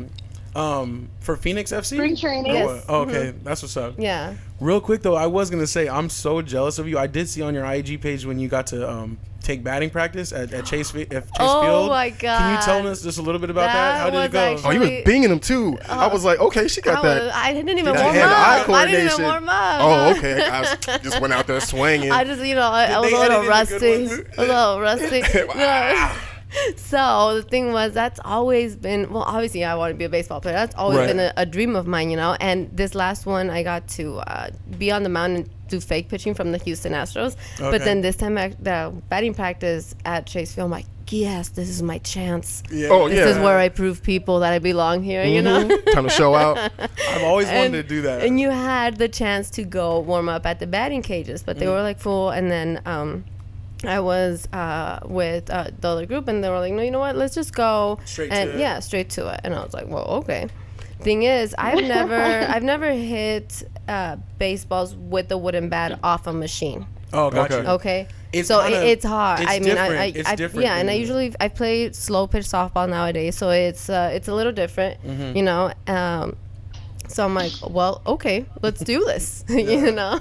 For Phoenix FC? Spring training. Or Yes. what? Oh, okay, that's what's up. Yeah. Real quick though, I was gonna say I'm so jealous of you. I did see on your IG page when you got to take batting practice at Chase Field. Oh my God. Can you tell us just a little bit about that? How did it go? was Oh, you was actually- binging them too. I was like, okay, she got that. I didn't even That warm hand-eye up. I didn't even coordination. warm up. Oh, okay. Just went out there swinging. I just, I was they a little edit in the rusty. good ones? A little rusty. Wow. No. So the thing was, that's always been, well, obviously I want to be a baseball player. That's always Right. been a dream of mine, And this last one, I got to be on the mound and do fake pitching from the Houston Astros. Okay. But then this time, the batting practice at Chase Field, I'm like, yes, this is my chance. Yeah. Oh, This yeah. is where I prove people that I belong here, you know? Mhm. Time to show out. I've always wanted to do that. And you had the chance to go warm up at the batting cages, but they were like full. And then I was with the other group, and they were like, no, you know what? Let's just go Straight and to it. yeah, straight to it. And I was like, well, okay. Thing is, I've never hit baseballs with a wooden bat off a machine. Oh, got Okay. you. Okay. It's So kinda- it's hard. it's I mean, different. It's different Yeah, and than- I play slow pitch softball nowadays, so it's a little different, Mm-hmm. you know. So I'm like, well, okay, let's do this. You know,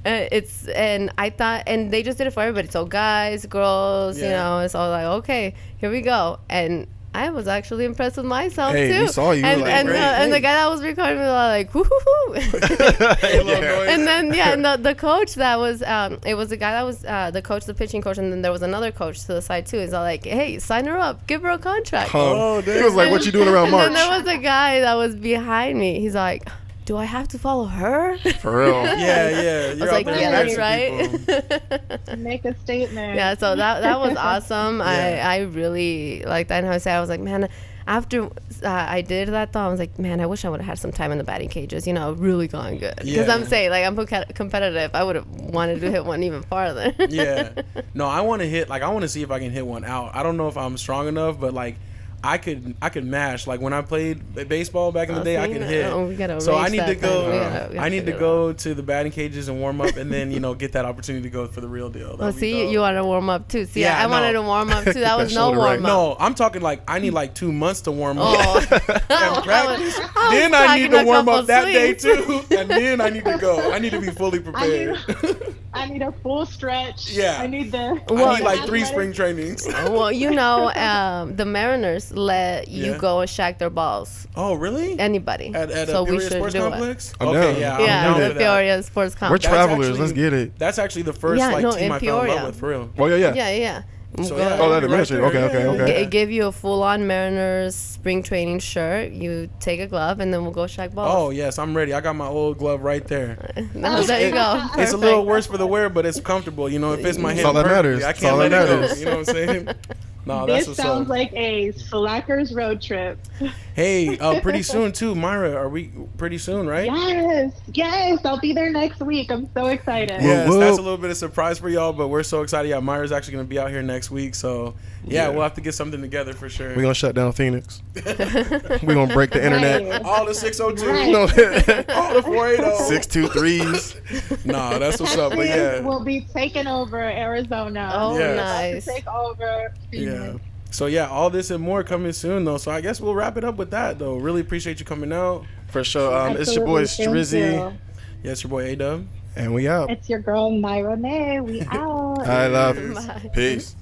and I thought, and they just did it for everybody. So guys, girls, you know, it's all like, okay, here we go. And I was actually impressed with myself too. We saw you. And, like, and the guy that was recording me was like, whoo hoo hoo. And then and the coach that was, it was the guy that was the coach, the pitching coach, and then there was another coach to the side too. He's all like, hey, sign her up, give her a contract. He was like, what you doing around March? And then there was a guy that was behind me. He's like, do I have to follow her? For real? Yeah. I was like, yeah, that's right. Make a statement. Yeah, so that was awesome. I really like that. And I was like, man, after I did that, though, I was like, man, I wish I would have had some time in the batting cages, you know, really gone good. Because I'm saying, like, I'm competitive. I would have wanted to hit one even farther. Yeah. No, I want to hit, like, I want to see if I can hit one out. I don't know if I'm strong enough, but, like, I could mash. Like when I played baseball back in the day, I could hit. So I need to go. I need to go to the batting cages and warm up, and then get that opportunity to go for the real deal. Well, see, you want to warm up too. See, I wanted to warm up too. That was no warm up. No, I'm talking like I need like 2 months to warm up and practice. Then I need to warm up that day too, and then I need to go. I need to be fully prepared. I need a full stretch. Yeah. I need like 3 spring trainings. Well, the Mariners let you go and shack their balls. Oh, really? Anybody. At so Peoria we should Sports do Complex? It. Okay, yeah, the Peoria Sports Complex. We're travelers. Let's get it. That's actually the first team I fell in love with, for real. Oh, yeah. Yeah. So, that administrator. Okay. It gave you a full-on Mariners spring training shirt. You take a glove, and then we'll go shack balls. Oh, yes, I'm ready. I got my old glove right there. There you go. It's a little worse for the wear, but it's comfortable. It fits my hand all that matters. I can't let it go. You know what I'm saying? No, that's this sounds like a SLACers road trip. Hey, pretty soon too, Myra. Are we pretty soon, right? Yes. I'll be there next week. I'm so excited. Yes, that's a little bit of surprise for y'all, but we're so excited. Yeah, Myra's actually going to be out here next week, so we'll have to get something together for sure. We're gonna shut down Phoenix. We're gonna break the internet. Right. All the 602, Right. all the 480, 623s. Nah, that's what's up. But yeah, we'll be taking over Arizona. Oh, nice. Take over. Yeah. So all this and more coming soon though. So I guess we'll wrap it up with that though. Really appreciate you coming out. For sure. It's your boy Strizzy. Yeah, it's your boy A-Dub. And we out. It's your girl Myra May. We out. I love you. Peace.